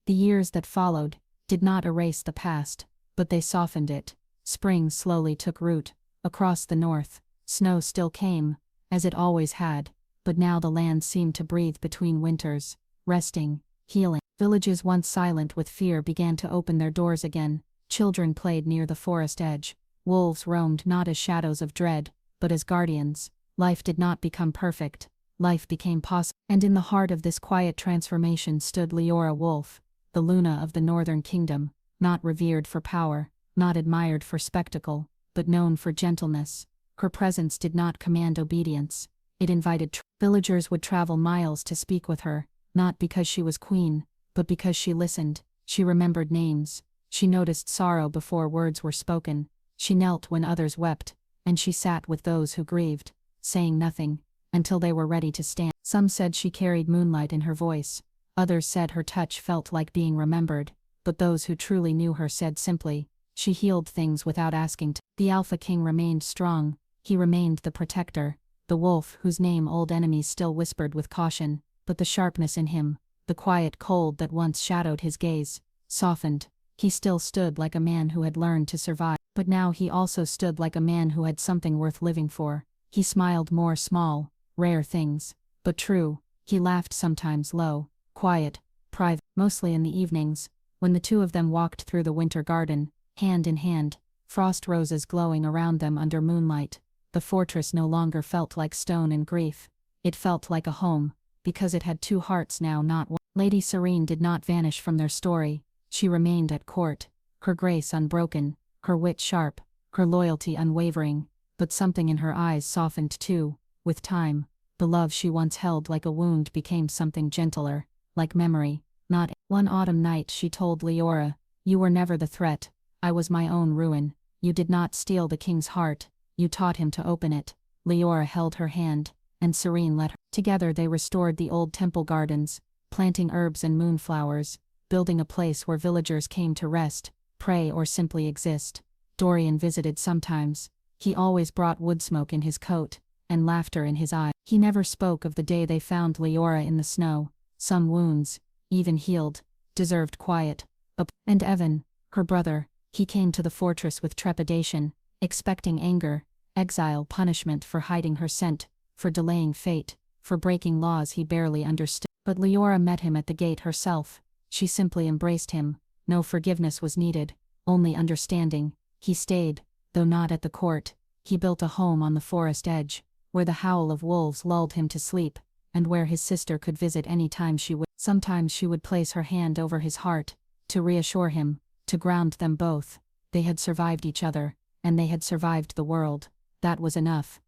[SPEAKER 1] the years that followed did not erase the past, but they softened it. Spring slowly took root. Across the north, snow still came, as it always had, but now the land seemed to breathe between winters, resting, healing. Villages once silent with fear began to open their doors again. Children played near the forest edge. Wolves roamed not as shadows of dread, but as guardians. Life did not become perfect. Life became possible. And in the heart of this quiet transformation stood Leora Wolf, the Luna of the Northern Kingdom, not revered for power, not admired for spectacle, but known for gentleness. Her presence did not command obedience. It invited. Villagers would travel miles to speak with her, not because she was queen, but because she listened. She remembered names. She noticed sorrow before words were spoken. She knelt when others wept, and she sat with those who grieved, saying nothing, until they were ready to stand. Some said she carried moonlight in her voice. Others said her touch felt like being remembered, but those who truly knew her said simply, she healed things without asking to. The Alpha King remained strong. He remained the protector, the wolf whose name old enemies still whispered with caution, but the sharpness in him, the quiet cold that once shadowed his gaze, softened. He still stood like a man who had learned to survive, but now he also stood like a man who had something worth living for. He smiled more small, rare things, but true. He laughed sometimes low, quiet, private, mostly in the evenings, when the two of them walked through the winter garden, hand in hand, frost roses glowing around them under moonlight. The fortress no longer felt like stone and grief. It felt like a home, because it had two hearts now, not one. Lady Serene did not vanish from their story. She remained at court, her grace unbroken, her wit sharp, her loyalty unwavering, but something in her eyes softened too. With time, the love she once held like a wound became something gentler, like memory, not. One autumn night she told Leora, you were never the threat, I was my own ruin. You did not steal the king's heart, you taught him to open it. Leora held her hand, and Serene let her. Together they restored the old temple gardens, planting herbs and moonflowers, building a place where villagers came to rest, pray or simply exist. Dorian visited sometimes. He always brought wood smoke in his coat, and laughter in his eye. He never spoke of the day they found Leora in the snow. Some wounds, even healed, deserved quiet. And Evan, her brother, he came to the fortress with trepidation, expecting anger, exile, punishment for hiding her scent, for delaying fate, for breaking laws he barely understood. But Leora met him at the gate herself. She simply embraced him. No forgiveness was needed, only understanding. He stayed, though not at the court. He built a home on the forest edge, where the howl of wolves lulled him to sleep, and where his sister could visit any time she would. Sometimes she would place her hand over his heart, to reassure him, to ground them both. They had survived each other, and they had survived the world. That was enough.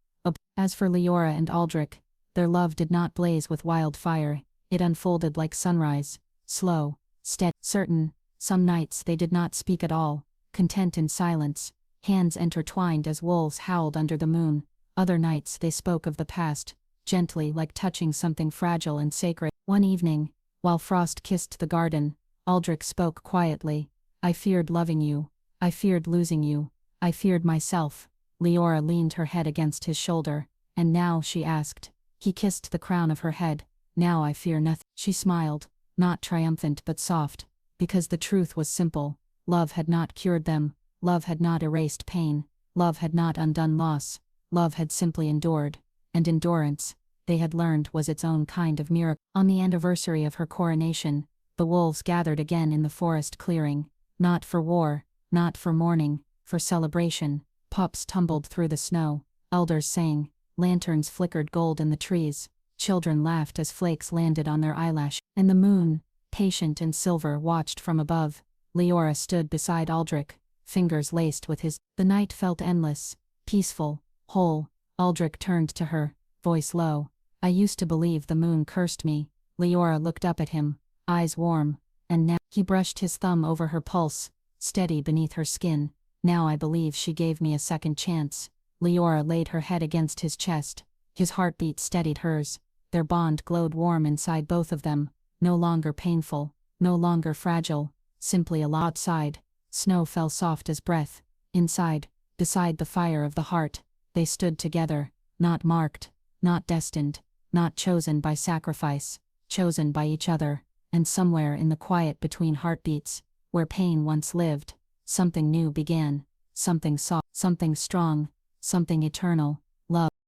[SPEAKER 1] As for Leora and Aldrich, their love did not blaze with wildfire. It unfolded like sunrise, slow, steady, certain. Some nights they did not speak at all, content in silence, hands intertwined as wolves howled under the moon. Other nights they spoke of the past, gently, like touching something fragile and sacred. One evening, while frost kissed the garden, Aldrich spoke quietly. I feared loving you. I feared losing you. I feared myself. Leora leaned her head against his shoulder. And now, she asked. He kissed the crown of her head. Now I fear nothing. She smiled, not triumphant but soft, because the truth was simple. Love had not cured them. Love had not erased pain. Love had not undone loss. Love had simply endured. And endurance, they had learned, was its own kind of miracle. On the anniversary of her coronation, the wolves gathered again in the forest clearing. Not for war, not for mourning, for celebration. Pups tumbled through the snow. Elders sang,
[SPEAKER 2] Lanterns flickered gold in the trees. Children laughed as flakes landed on their eyelashes. And the moon, patient and silver, watched from above. Leora stood beside Aldrich, fingers laced with his. The night felt endless, peaceful, whole. Aldrich turned to her, voice low. I used to believe the moon cursed me. Leora looked up at him, eyes warm, and now he brushed his thumb over her pulse, steady beneath her skin. Now I believe she gave me a second chance. Leora laid her head against his chest. His heartbeat steadied hers. Their bond glowed warm inside both of them, no longer painful, no longer fragile, simply alive. Outside, snow fell soft as breath. Inside, beside the fire of the heart, they stood together, not marked, not destined, not chosen by sacrifice, chosen by each other. And somewhere in the quiet between heartbeats, where pain once lived, something new began, something soft, something strong, something eternal. Love.